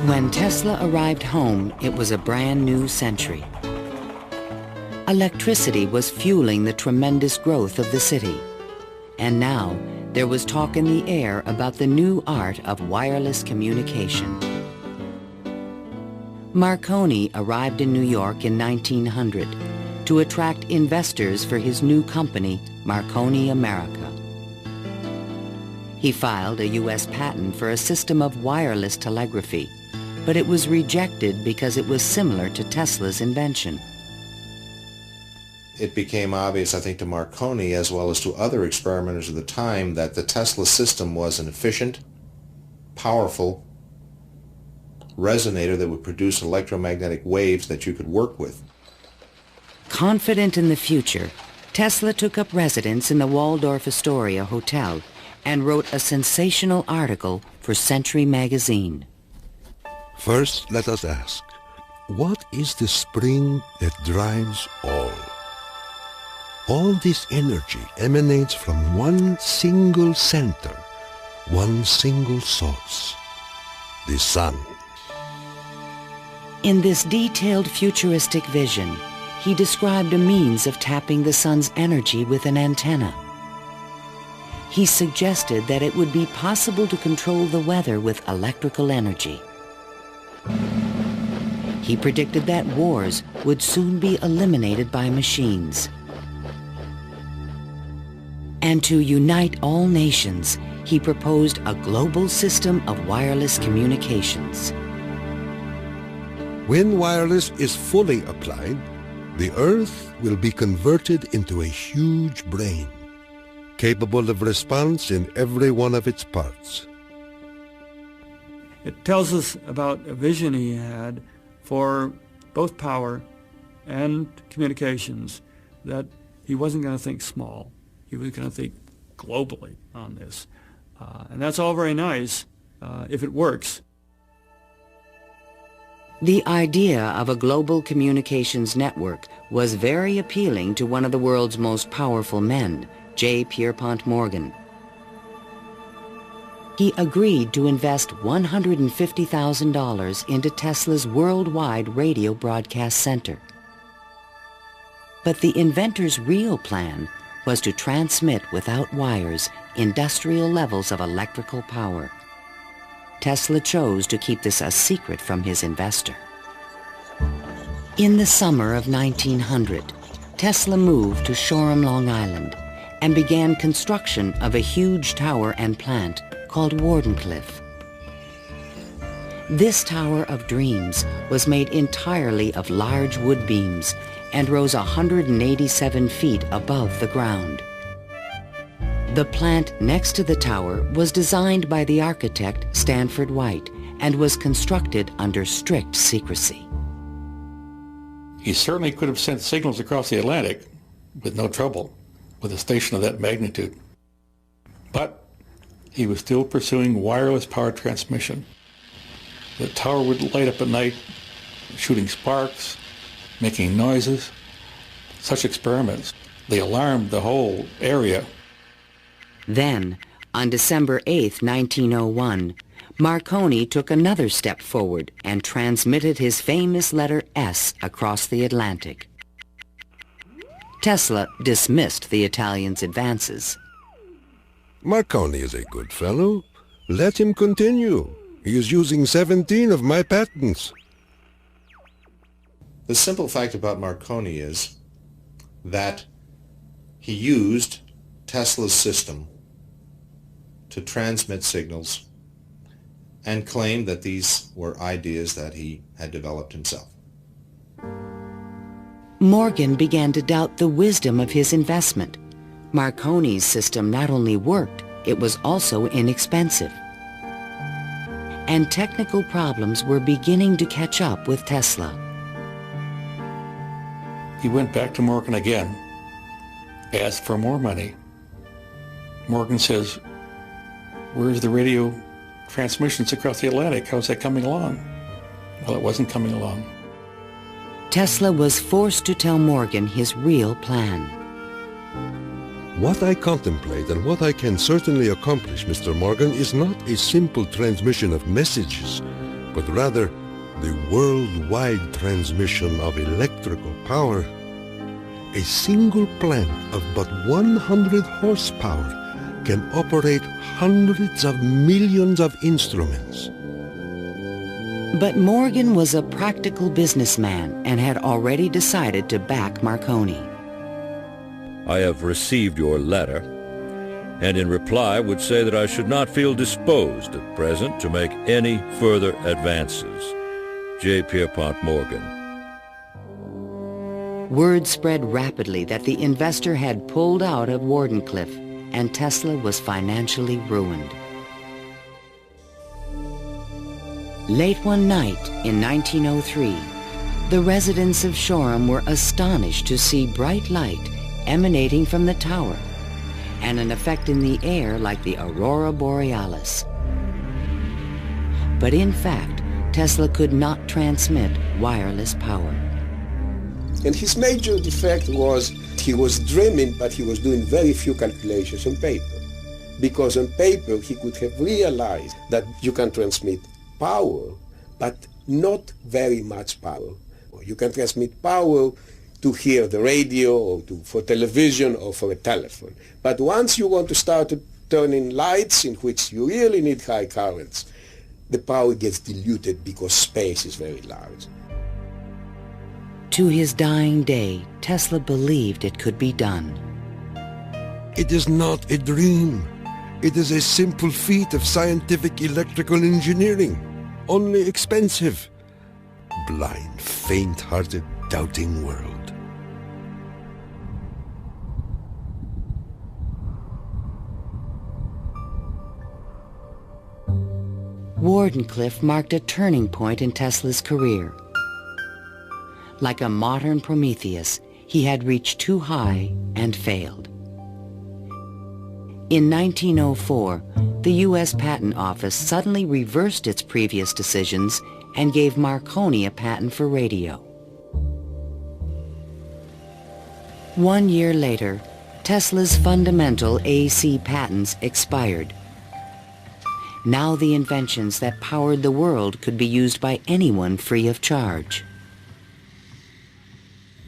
When Tesla arrived home, it was a brand new century. Electricity was fueling the tremendous growth of the city. And now, there was talk in the air about the new art of wireless communication. Marconi arrived in New York in 1900 to attract investors for his new company, Marconi America. He filed a U.S. patent for a system of wireless telegraphy, but it was rejected because it was similar to Tesla's invention.
It became obvious, I think, to Marconi as well as to other experimenters of the time that the Tesla system was an efficient, powerful resonator that would produce electromagnetic waves that you could work with.
Confident in the future, Tesla took up residence in the Waldorf Astoria Hotel and wrote a sensational article for Century magazine.
First, let us ask, what is the spring that drives all? All this energy emanates from one single center, one single source, the sun.
In this detailed futuristic vision, he described a means of tapping the sun's energy with an antenna. He suggested that it would be possible to control the weather with electrical energy. He predicted that wars would soon be eliminated by machines. And to unite all nations, he proposed a global system of wireless communications.
When wireless is fully applied, the Earth will be converted into a huge brain, capable of response in every one of its parts.
It tells us about a vision he had for both power and communications, that he wasn't going to think small. He was going to think globally on this. And that's all very nice if it works.
The idea of a global communications network was very appealing to one of the world's most powerful men, J. Pierpont Morgan. He agreed to invest $150,000 into Tesla's worldwide radio broadcast center. But the inventor's real plan was to transmit without wires industrial levels of electrical power. Tesla chose to keep this a secret from his investor. In the summer of 1900, Tesla moved to Shoreham, Long Island, and began construction of a huge tower and plant called Wardenclyffe. This Tower of Dreams was made entirely of large wood beams and rose 187 feet above the ground. The plant next to the tower was designed by the architect Stanford White and was constructed under strict secrecy.
He certainly could have sent signals across the Atlantic with no trouble with a station of that magnitude. But he was still pursuing wireless power transmission. The tower would light up at night, shooting sparks, making noises. Such experiments, they alarmed the whole area.
Then, on December 8, 1901, Marconi took another step forward and transmitted his famous letter S across the Atlantic. Tesla dismissed the Italian's advances.
Marconi is a good fellow. Let him continue. He is using 17 of my patents.
The simple fact about Marconi is that he used Tesla's system to transmit signals and claimed that these were ideas that he had developed himself.
Morgan began to doubt the wisdom of his investment. Marconi's system not only worked, it was also inexpensive. And technical problems were beginning to catch up with Tesla.
He went back to Morgan again, asked for more money. Morgan says, Where's the radio transmissions across the Atlantic? How's that coming along? Well, it wasn't coming along.
Tesla was forced to tell Morgan his real plan.
What I contemplate and what I can certainly accomplish, Mr. Morgan, is not a simple transmission of messages, but rather the worldwide transmission of electrical power. A single plant of but 100 horsepower can operate hundreds of millions of instruments.
But Morgan was a practical businessman and had already decided to back Marconi.
I have received your letter, and in reply would say that I should not feel disposed at present to make any further advances. J. Pierpont Morgan.
Word spread rapidly that the investor had pulled out of Wardenclyffe, and Tesla was financially ruined. Late one night in 1903, the residents of Shoreham were astonished to see bright light emanating from the tower and an effect in the air like the aurora borealis. But in fact, Tesla could not transmit wireless power.
And his major defect was he was dreaming, but he was doing very few calculations on paper. Because on paper he could have realized that you can transmit power, but not very much power. You can transmit power to hear the radio or for television or for a telephone. But once you want to start turning lights in which you really need high currents, the power gets diluted because space is very large.
To his dying day, Tesla believed it could be done.
It is not a dream. It is a simple feat of scientific electrical engineering, only expensive. Blind, faint-hearted, doubting world.
Wardenclyffe marked a turning point in Tesla's career. Like a modern Prometheus, he had reached too high and failed. In 1904, the U.S. Patent Office suddenly reversed its previous decisions and gave Marconi a patent for radio. 1 year later, Tesla's fundamental AC patents expired. Now the inventions that powered the world could be used by anyone free of charge.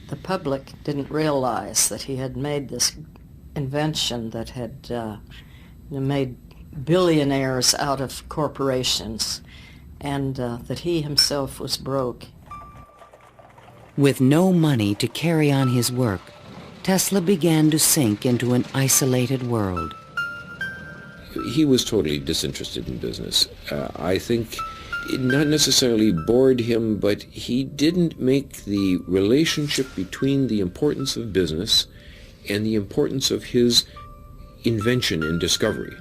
The public didn't realize that he had made this invention that had made billionaires out of corporations, and that he himself was broke.
With no money to carry on his work, Tesla began to sink into an isolated world.
He was totally disinterested in business. I think it not necessarily bored him, but he didn't make the relationship between the importance of business and the importance of his invention and discovery.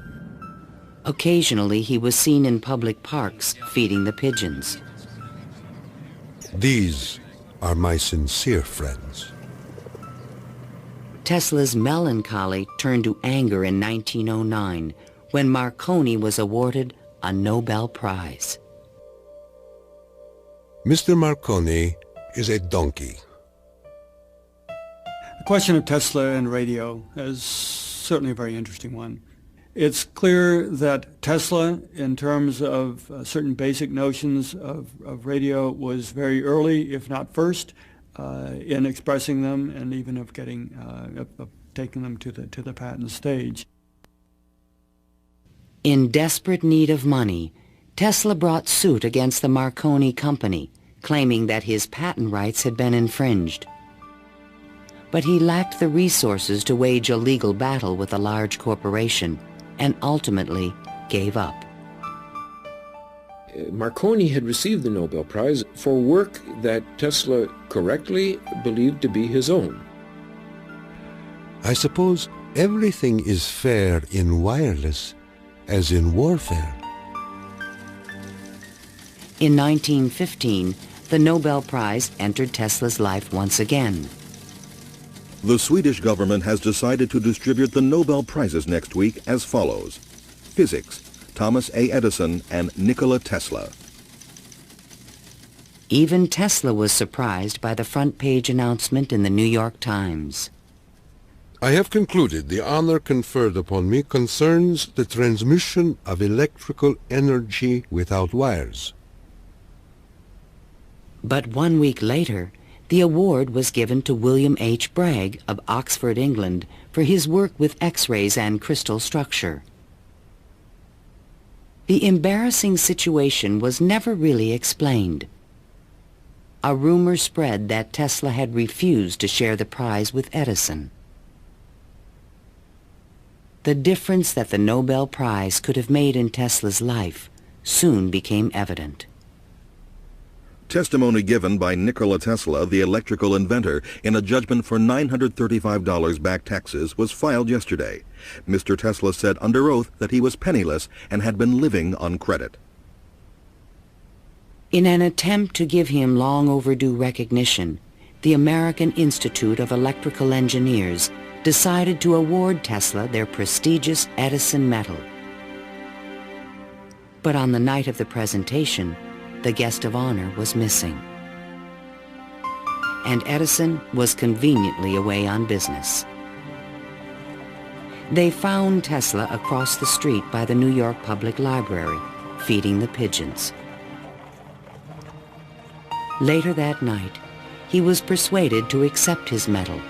Occasionally, he was seen in public parks feeding the pigeons.
These are my sincere friends.
Tesla's melancholy turned to anger in 1909 when Marconi was awarded a Nobel Prize.
Mr. Marconi is a donkey.
The question of Tesla and radio is certainly a very interesting one. It's clear that Tesla, in terms of certain basic notions of radio, was very early, if not first, in expressing them and even of getting of taking them to the patent stage.
In desperate need of money, Tesla brought suit against the Marconi company, claiming that his patent rights had been infringed. But he lacked the resources to wage a legal battle with a large corporation, and ultimately gave up.
Marconi had received the Nobel Prize for work that Tesla correctly believed to be his own.
I suppose everything is fair in wireless as in warfare.
In 1915, the Nobel Prize entered Tesla's life once again.
The Swedish government has decided to distribute the Nobel Prizes next week as follows. Physics, Thomas A. Edison and Nikola Tesla.
Even Tesla was surprised by the front-page announcement in the New York Times.
I have concluded the honor conferred upon me concerns the transmission of electrical energy without wires.
But 1 week later, the award was given to William H. Bragg of Oxford, England, for his work with X-rays and crystal structure. The embarrassing situation was never really explained. A rumor spread that Tesla had refused to share the prize with Edison. The difference that the Nobel Prize could have made in Tesla's life soon became evident.
Testimony given by Nikola Tesla, the electrical inventor, in a judgment for $935 back taxes was filed yesterday. Mr. Tesla said under oath that he was penniless and had been living on credit.
In an attempt to give him long overdue recognition, the American Institute of Electrical Engineers decided to award Tesla their prestigious Edison Medal. But on the night of the presentation, the guest of honor was missing. And Edison was conveniently away on business. They found Tesla across the street by the New York Public Library, feeding the pigeons. Later that night, he was persuaded to accept his medal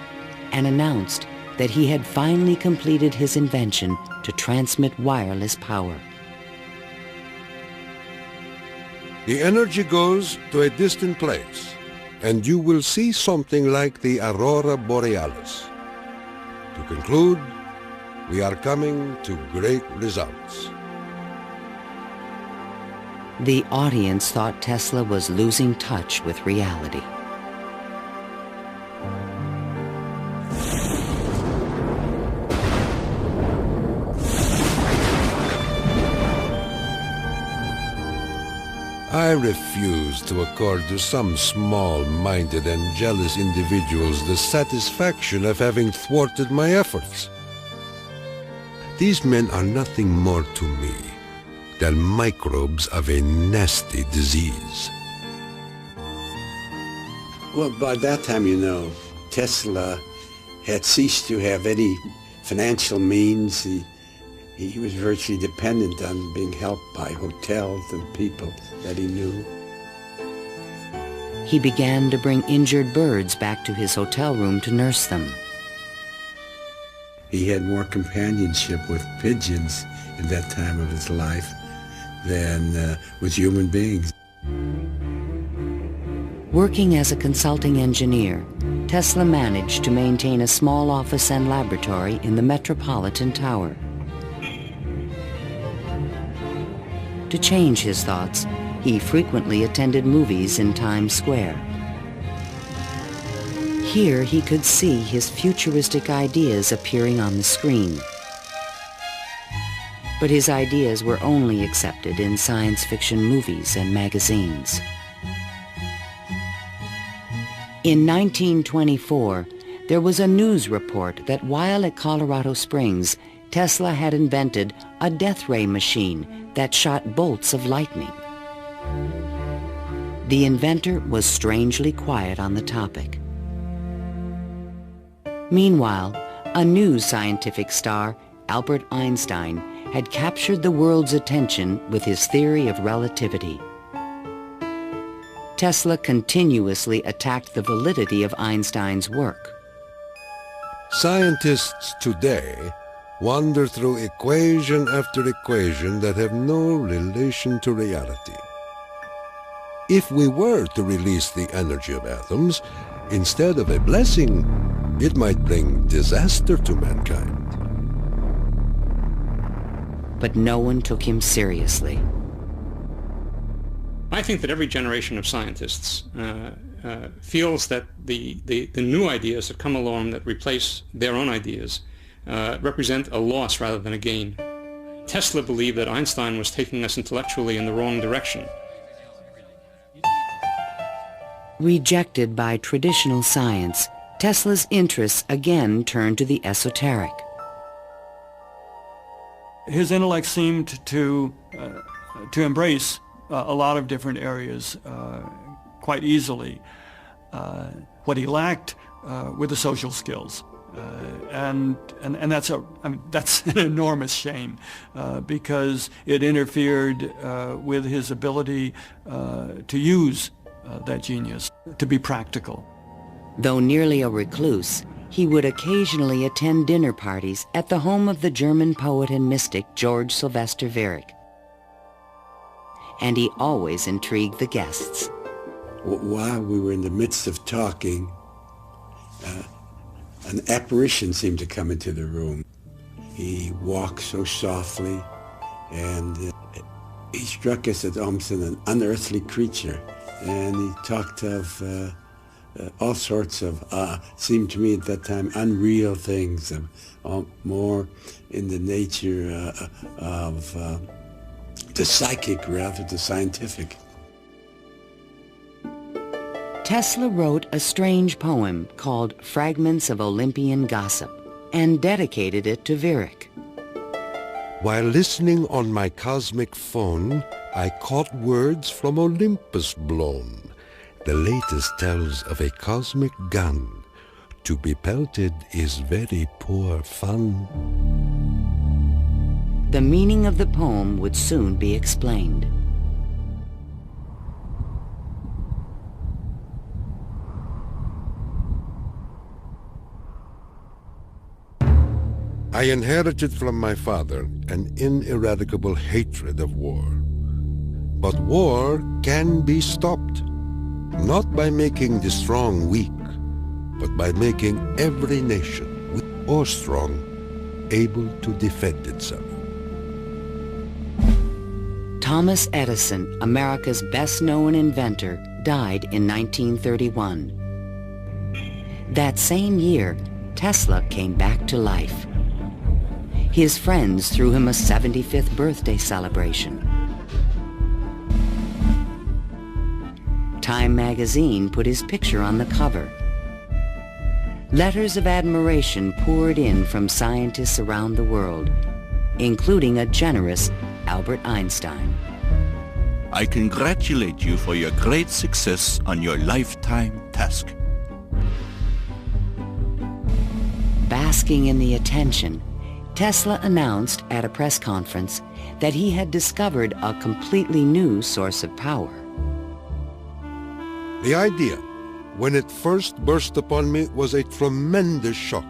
and announced that he had finally completed his invention to transmit wireless power.
The energy goes to a distant place, and you will see something like the aurora borealis. To conclude, we are coming to great results.
The audience thought Tesla was losing touch with reality.
I refuse to accord to some small-minded and jealous individuals the satisfaction of having thwarted my efforts. These men are nothing more to me than microbes of a nasty disease.
Well, by that time, you know, Tesla had ceased to have any financial means. He was virtually dependent on being helped by hotels and people that he knew.
He began to bring injured birds back to his hotel room to nurse them.
He had more companionship with pigeons in that time of his life than with human beings.
Working as a consulting engineer, Tesla managed to maintain a small office and laboratory in the Metropolitan Tower. To change his thoughts, he frequently attended movies in Times Square. Here he could see his futuristic ideas appearing on the screen. But his ideas were only accepted in science fiction movies and magazines. In 1924, there was a news report that while at Colorado Springs, Tesla had invented a death ray machine that shot bolts of lightning. The inventor was strangely quiet on the topic. Meanwhile, a new scientific star, Albert Einstein, had captured the world's attention with his theory of relativity. Tesla continuously attacked the validity of Einstein's work.
Scientists today wander through equation after equation that have no relation to reality. If we were to release the energy of atoms, instead of a blessing, it might bring disaster to mankind.
But no one took him seriously.
I think that every generation of scientists feels that the new ideas that come along that replace their own ideas represent a loss rather than a gain. Tesla believed that Einstein was taking us intellectually in the wrong direction.
Rejected by traditional science, Tesla's interests again turned to the esoteric.
His intellect seemed to embrace a lot of different areas quite easily. What he lacked were the social skills. And that's an enormous shame because it interfered with his ability to use that genius, to be practical.
Though nearly a recluse, he would occasionally attend dinner parties at the home of the German poet and mystic George Sylvester Viereck. And he always intrigued the guests.
While we were in the midst of talking, an apparition seemed to come into the room. He walked so softly, and he struck us as almost an unearthly creature. And he talked of all sorts of, seemed to me at that time, unreal things, more in the nature of the psychic rather than the scientific.
Tesla wrote a strange poem called Fragments of Olympian Gossip and dedicated it to Viereck.
While listening on my cosmic phone, I caught words from Olympus blown. The latest tells of a cosmic gun. To be pelted is very poor fun.
The meaning of the poem would soon be explained.
I inherited from my father an ineradicable hatred of war. But war can be stopped, not by making the strong weak, but by making every nation, weak or strong, able to defend itself.
Thomas Edison, America's best-known inventor, died in 1931. That same year, Tesla came back to life. His friends threw him a 75th birthday celebration. Time magazine put his picture on the cover. Letters of admiration poured in from scientists around the world, including a generous Albert Einstein.
I congratulate you for your great success on your lifetime task.
Basking in the attention, Tesla announced at a press conference that he had discovered a completely new source of power.
The idea, when it first burst upon me, was a tremendous shock.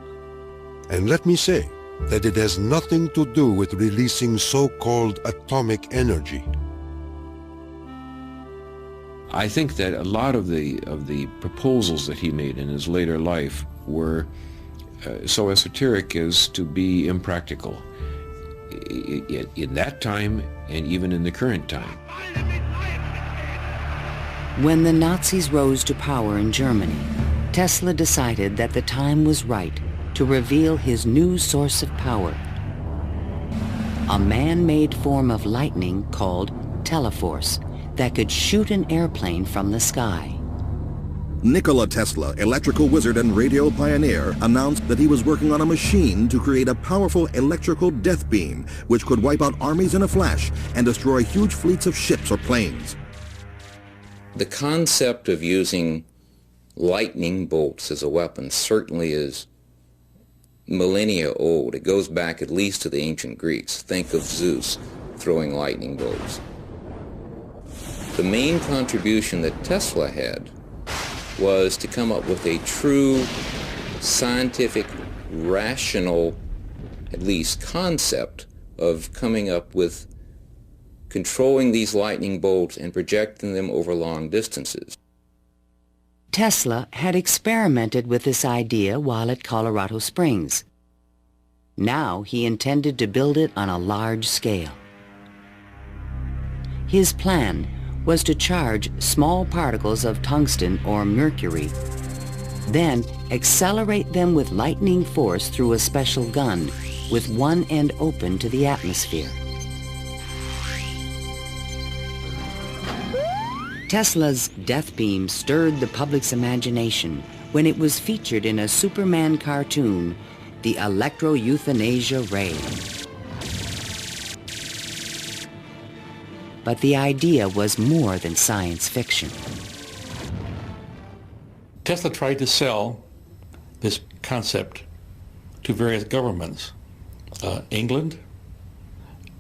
And let me say that it has nothing to do with releasing so-called atomic energy.
I think that a lot of the proposals that he made in his later life were so esoteric as to be impractical in that time and even in the current time.
When the Nazis rose to power in Germany, Tesla decided that the time was right to reveal his new source of power, a man-made form of lightning called teleforce that could shoot an airplane from the sky.
Nikola Tesla, electrical wizard and radio pioneer, announced that he was working on a machine to create a powerful electrical death beam which could wipe out armies in a flash and destroy huge fleets of ships or planes.
The concept of using lightning bolts as a weapon certainly is millennia old. It goes back at least to the ancient Greeks. Think of Zeus throwing lightning bolts. The main contribution that Tesla had was to come up with a true scientific, rational, at least concept of coming up with controlling these lightning bolts and projecting them over long distances.
Tesla had experimented with this idea while at Colorado Springs. Now he intended to build it on a large scale. His plan was to charge small particles of tungsten or mercury, then accelerate them with lightning force through a special gun with one end open to the atmosphere. Tesla's death beam stirred the public's imagination when it was featured in a Superman cartoon, the Electro-Euthanasia Ray. but the idea was more than science fiction.
Tesla tried to sell this concept to various governments, England,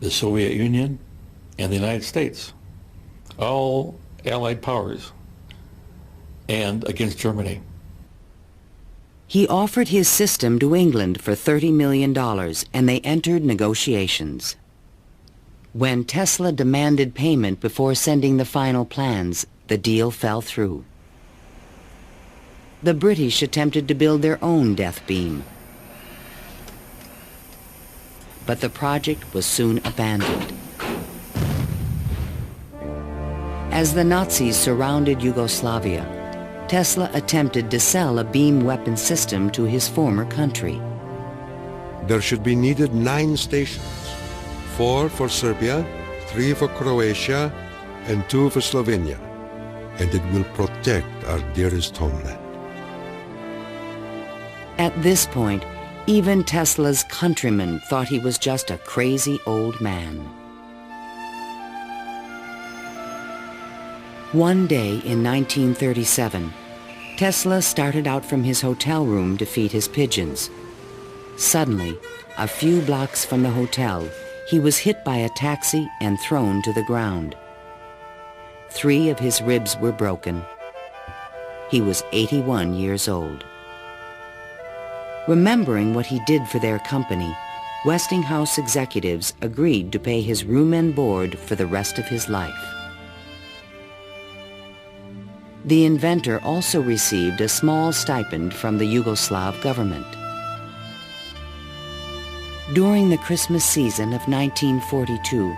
the Soviet Union, and the United States, all Allied powers, and against Germany.
He offered his system to England for $30 million, and they entered negotiations. When Tesla demanded payment before sending the final plans, the deal fell through. The British attempted to build their own death beam, but the project was soon abandoned. As the Nazis surrounded Yugoslavia, Tesla attempted to sell a beam weapon system to his former country.
There should be needed 9 stations, 4 for Serbia, 3 for Croatia, and 2 for Slovenia, and it will protect our dearest homeland.
At this point, even Tesla's countrymen thought he was just a crazy old man. One day in 1937, Tesla started out from his hotel room to feed his pigeons. Suddenly, a few blocks from the hotel, he was hit by a taxi and thrown to the ground. 3 of his ribs were broken. He was 81 years old. Remembering what he did for their company, Westinghouse executives agreed to pay his room and board for the rest of his life. The inventor also received a small stipend from the Yugoslav government. During the Christmas season of 1942,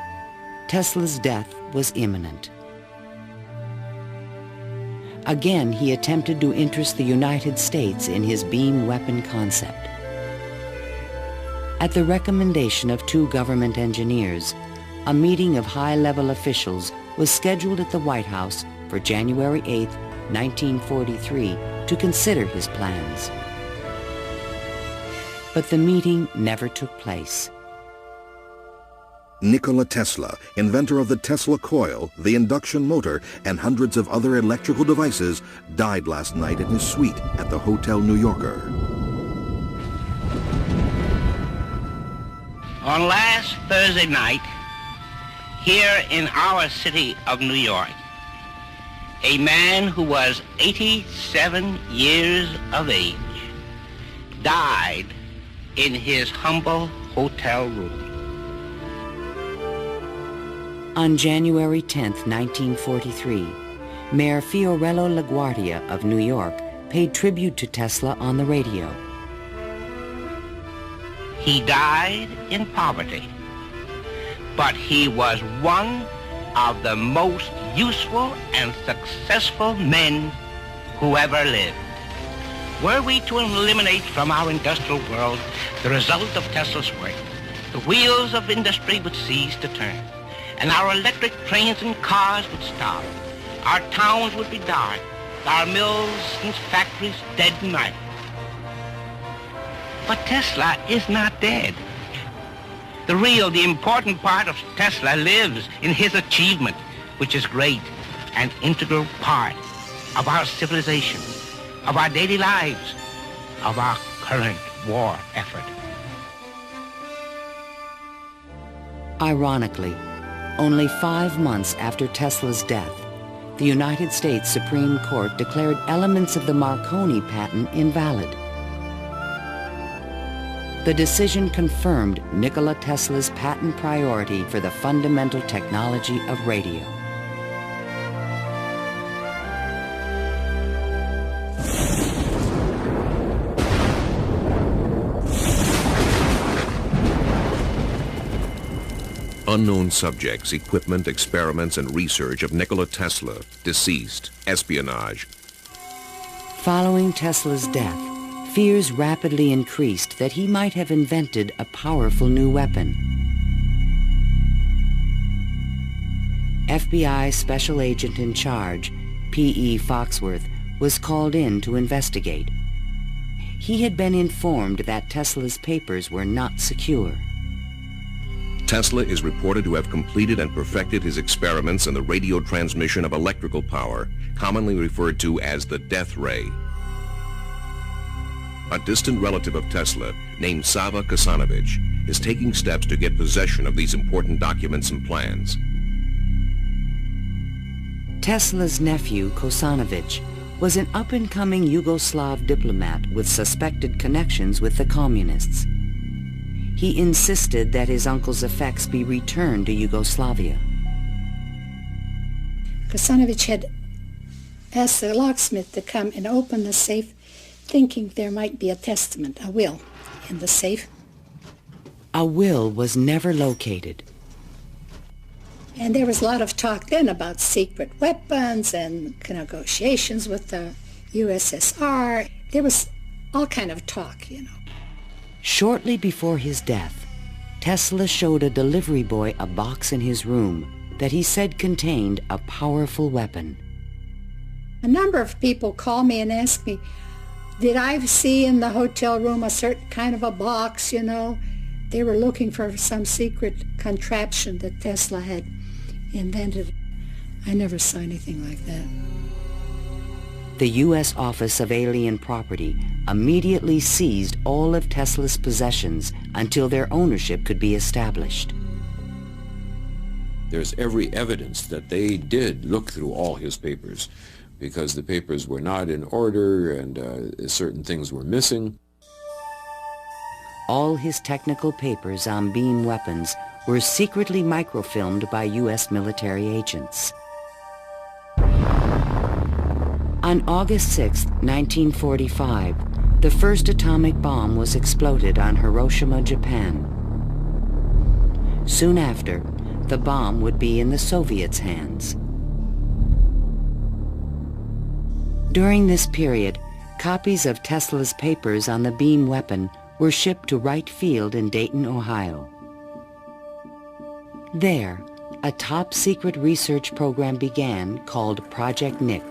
Tesla's death was imminent. Again, he attempted to interest the United States in his beam weapon concept. At the recommendation of 2 government engineers, a meeting of high-level officials was scheduled at the White House for January 8, 1943, to consider his plans. But the meeting never took place.
Nikola Tesla, inventor of the Tesla coil, the induction motor, and hundreds of other electrical devices, died last night in his suite at the Hotel New Yorker.
On last Thursday night, here in our city of New York, a man who was 87 years of age died in his humble hotel room.
On January 10, 1943, Mayor Fiorello LaGuardia of New York paid tribute to Tesla on the radio.
He died in poverty, but he was one of the most useful and successful men who ever lived. Were we to eliminate from our industrial world the result of Tesla's work, the wheels of industry would cease to turn, and our electric trains and cars would stop. Our towns would be dark, our mills and factories dead and night. But Tesla is not dead. The important part of Tesla lives in his achievement, which is great and integral part of our civilization, of our daily lives, of our current war effort.
Ironically, only 5 months after Tesla's death, the United States Supreme Court declared elements of the Marconi patent invalid. The decision confirmed Nikola Tesla's patent priority for the fundamental technology of radio.
Unknown subjects, equipment, experiments, and research of Nikola Tesla, deceased, espionage.
Following Tesla's death, fears rapidly increased that he might have invented a powerful new weapon. FBI Special Agent in Charge, P.E. Foxworth, was called in to investigate. He had been informed that Tesla's papers were not secure.
Tesla is reported to have completed and perfected his experiments in the radio transmission of electrical power, commonly referred to as the death ray. A distant relative of Tesla, named Sava Kasanovich, is taking steps to get possession of these important documents and plans.
Tesla's nephew, Kosanovich, was an up-and-coming Yugoslav diplomat with suspected connections with the communists. He insisted that his uncle's effects be returned to Yugoslavia.
Kosanovich had asked the locksmith to come and open the safe, thinking there might be a testament, a will, in the safe.
A will was never located.
And there was a lot of talk then about secret weapons and negotiations with the USSR. There was all kind of talk, you know.
Shortly before his death, Tesla showed a delivery boy a box in his room that he said contained a powerful weapon.
A number of people call me and ask me, did I see in the hotel room a certain kind of a box, you know? They were looking for some secret contraption that Tesla had invented. I never saw anything like that.
The U.S. Office of Alien Property immediately seized all of Tesla's possessions until their ownership could be established.
There's every evidence that they did look through all his papers, because the papers were not in order and certain things were missing.
All his technical papers on beam weapons were secretly microfilmed by U.S. military agents. On August 6, 1945, the first atomic bomb was exploded on Hiroshima, Japan. Soon after, the bomb would be in the Soviets' hands. During this period, copies of Tesla's papers on the beam weapon were shipped to Wright Field in Dayton, Ohio. There, a top-secret research program began called Project Nick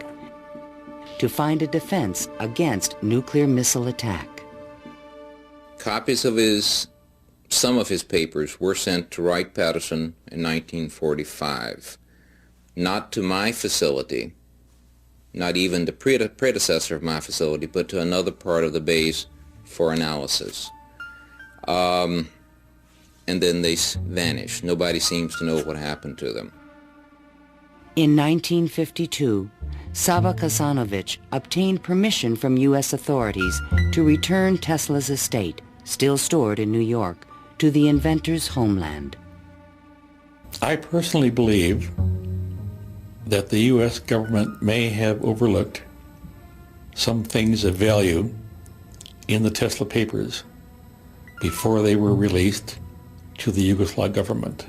to find a defense against nuclear missile attack.
Copies of some of his papers were sent to Wright-Patterson in 1945, not to my facility, not even the predecessor of my facility, but to another part of the base for analysis. And then they vanished. Nobody seems to know what happened to them.
In 1952, Sava Kasanovich obtained permission from U.S. authorities to return Tesla's estate, still stored in New York, to the inventor's homeland.
I personally believe that the U.S. government may have overlooked some things of value in the Tesla papers before they were released to the Yugoslav government.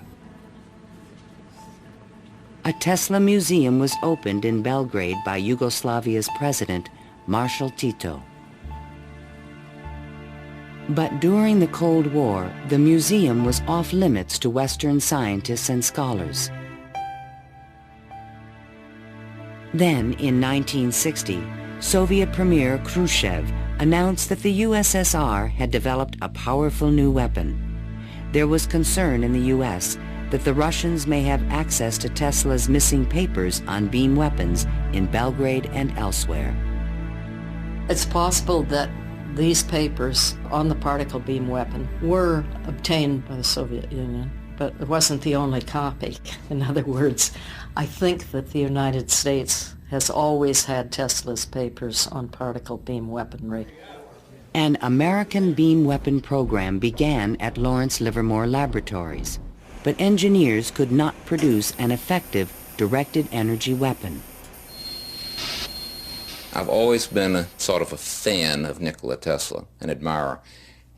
A Tesla museum was opened in Belgrade by Yugoslavia's president, Marshal Tito. But during the Cold War, the museum was off limits to Western scientists and scholars. Then, in 1960, Soviet Premier Khrushchev announced that the USSR had developed a powerful new weapon. There was concern in the U.S. that the Russians may have access to Tesla's missing papers on beam weapons in Belgrade and elsewhere.
It's possible that these papers on the particle beam weapon were obtained by the Soviet Union, but it wasn't the only copy. In other words, I think that the United States has always had Tesla's papers on particle beam weaponry.
An American beam weapon program began at Lawrence Livermore Laboratories, but engineers could not produce an effective directed energy weapon.
I've always been a sort of a fan of Nikola Tesla, an admirer,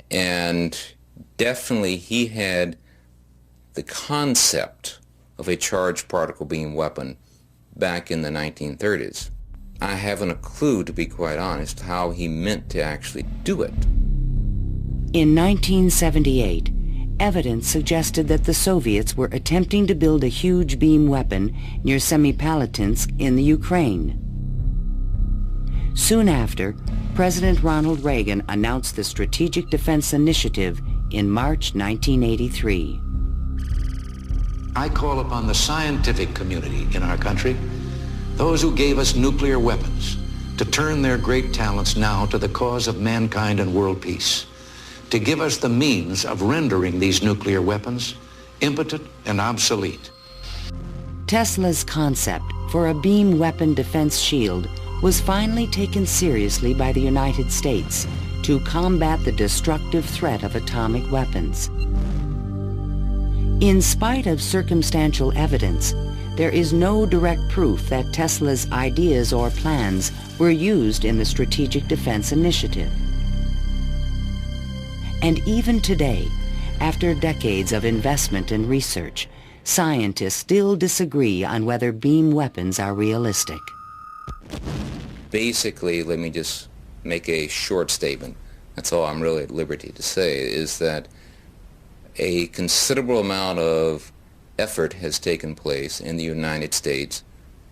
and definitely he had the concept of a charged particle beam weapon back in the 1930s. I haven't a clue, to be quite honest, how he meant to actually do it.
In 1978, evidence suggested that the Soviets were attempting to build a huge beam weapon near Semipalatinsk in the Ukraine. Soon after, President Ronald Reagan announced the Strategic Defense Initiative in March 1983.
I call upon the scientific community in our country, those who gave us nuclear weapons, to turn their great talents now to the cause of mankind and world peace, to give us the means of rendering these nuclear weapons impotent and obsolete.
Tesla's concept for a beam weapon defense shield was finally taken seriously by the United States to combat the destructive threat of atomic weapons. In spite of circumstantial evidence, there is no direct proof that Tesla's ideas or plans were used in the Strategic Defense Initiative. And even today, after decades of investment and research, scientists still disagree on whether beam weapons are realistic.
Basically, let me just make a short statement. That's all I'm really at liberty to say, is that a considerable amount of effort has taken place in the United States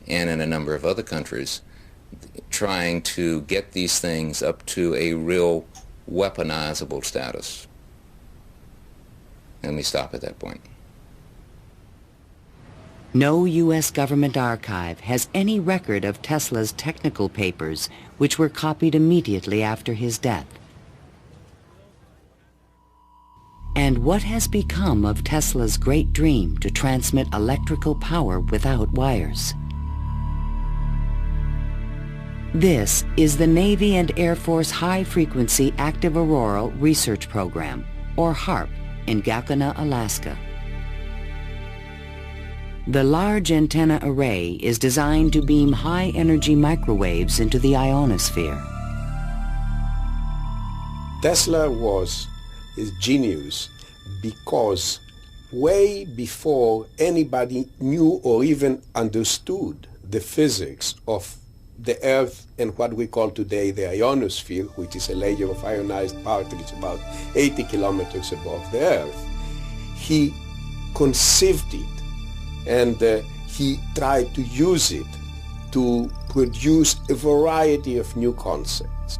and in a number of other countries trying to get these things up to a real weaponizable status. Let me stop at that point.
No U.S. government archive has any record of Tesla's technical papers, which were copied immediately after his death. And what has become of Tesla's great dream to transmit electrical power without wires? This is the Navy and Air Force High Frequency Active Auroral Research Program, or HAARP, in Gakona, Alaska. The large antenna array is designed to beam high-energy microwaves into the ionosphere.
Tesla was his genius because way before anybody knew or even understood the physics of the Earth and what we call today the ionosphere, which is a layer of ionized particles about 80 kilometers above the Earth, he conceived it and he tried to use it to produce a variety of new concepts.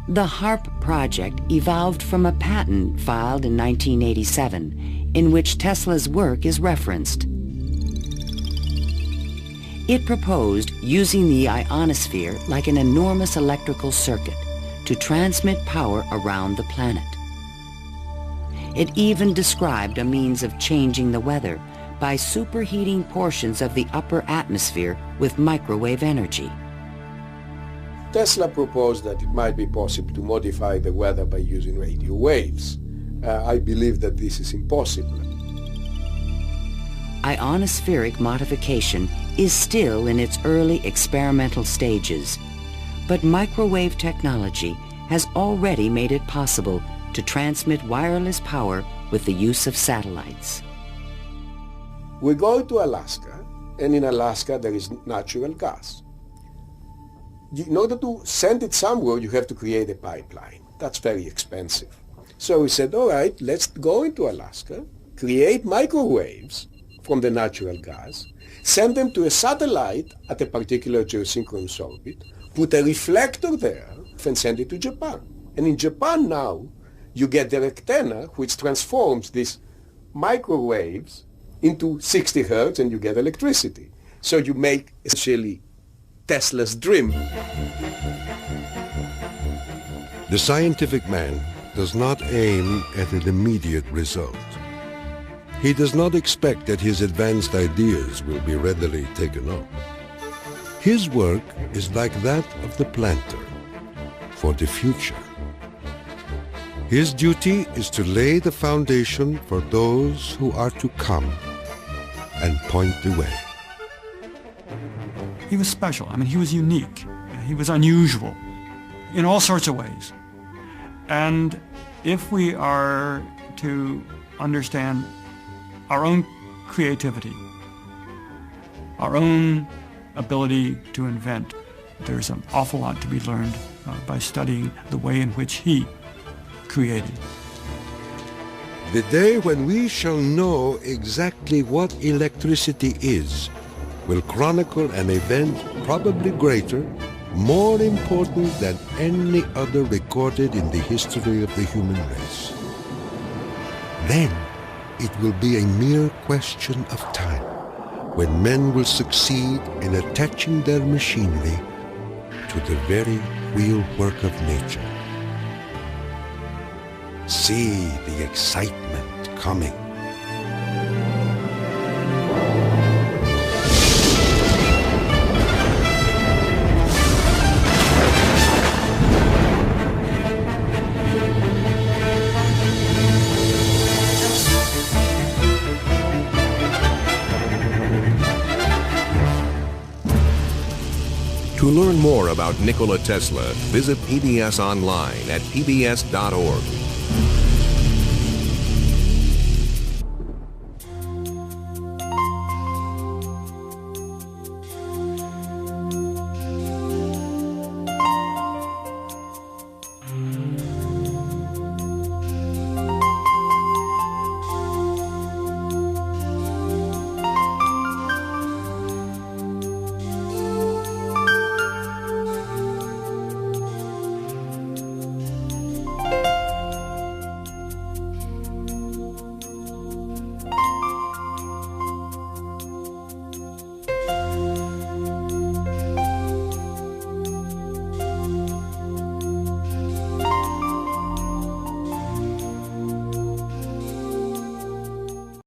The HAARP project evolved from a patent filed in 1987 in which Tesla's work is referenced. It proposed using the ionosphere like an enormous electrical circuit to transmit power around the planet. It even described a means of changing the weather by superheating portions of the upper atmosphere with microwave energy.
Tesla proposed that it might be possible to modify the weather by using radio waves. I believe that this is impossible.
Ionospheric modification is still in its early experimental stages, but microwave technology has already made it possible to transmit wireless power with the use of satellites.
We go to Alaska, and in Alaska there is natural gas. In order to send it somewhere, you have to create a pipeline. That's very expensive. So we said, all right, let's go into Alaska, create microwaves from the natural gas, send them to a satellite at a particular geosynchronous orbit, put a reflector there, and send it to Japan. And in Japan now, you get the antenna, which transforms these microwaves into 60 hertz, and you get electricity. So you make essentially Tesla's dream.
The scientific man does not aim at an immediate result. He does not expect that his advanced ideas will be readily taken up. His work is like that of the planter for the future. His duty is to lay the foundation for those who are to come and point the way.
He was special. I mean, he was unique. He was unusual in all sorts of ways. And if we are to understand our own creativity, our own ability to invent, there's an awful lot to be learned by studying the way in which he created.
The day when we shall know exactly what electricity is will chronicle an event probably greater, more important than any other recorded in the history of the human race. Then it will be a mere question of time when men will succeed in attaching their machinery to the very wheelwork of nature. See the excitement coming.
To learn more about Nikola Tesla, visit PBS online at pbs.org.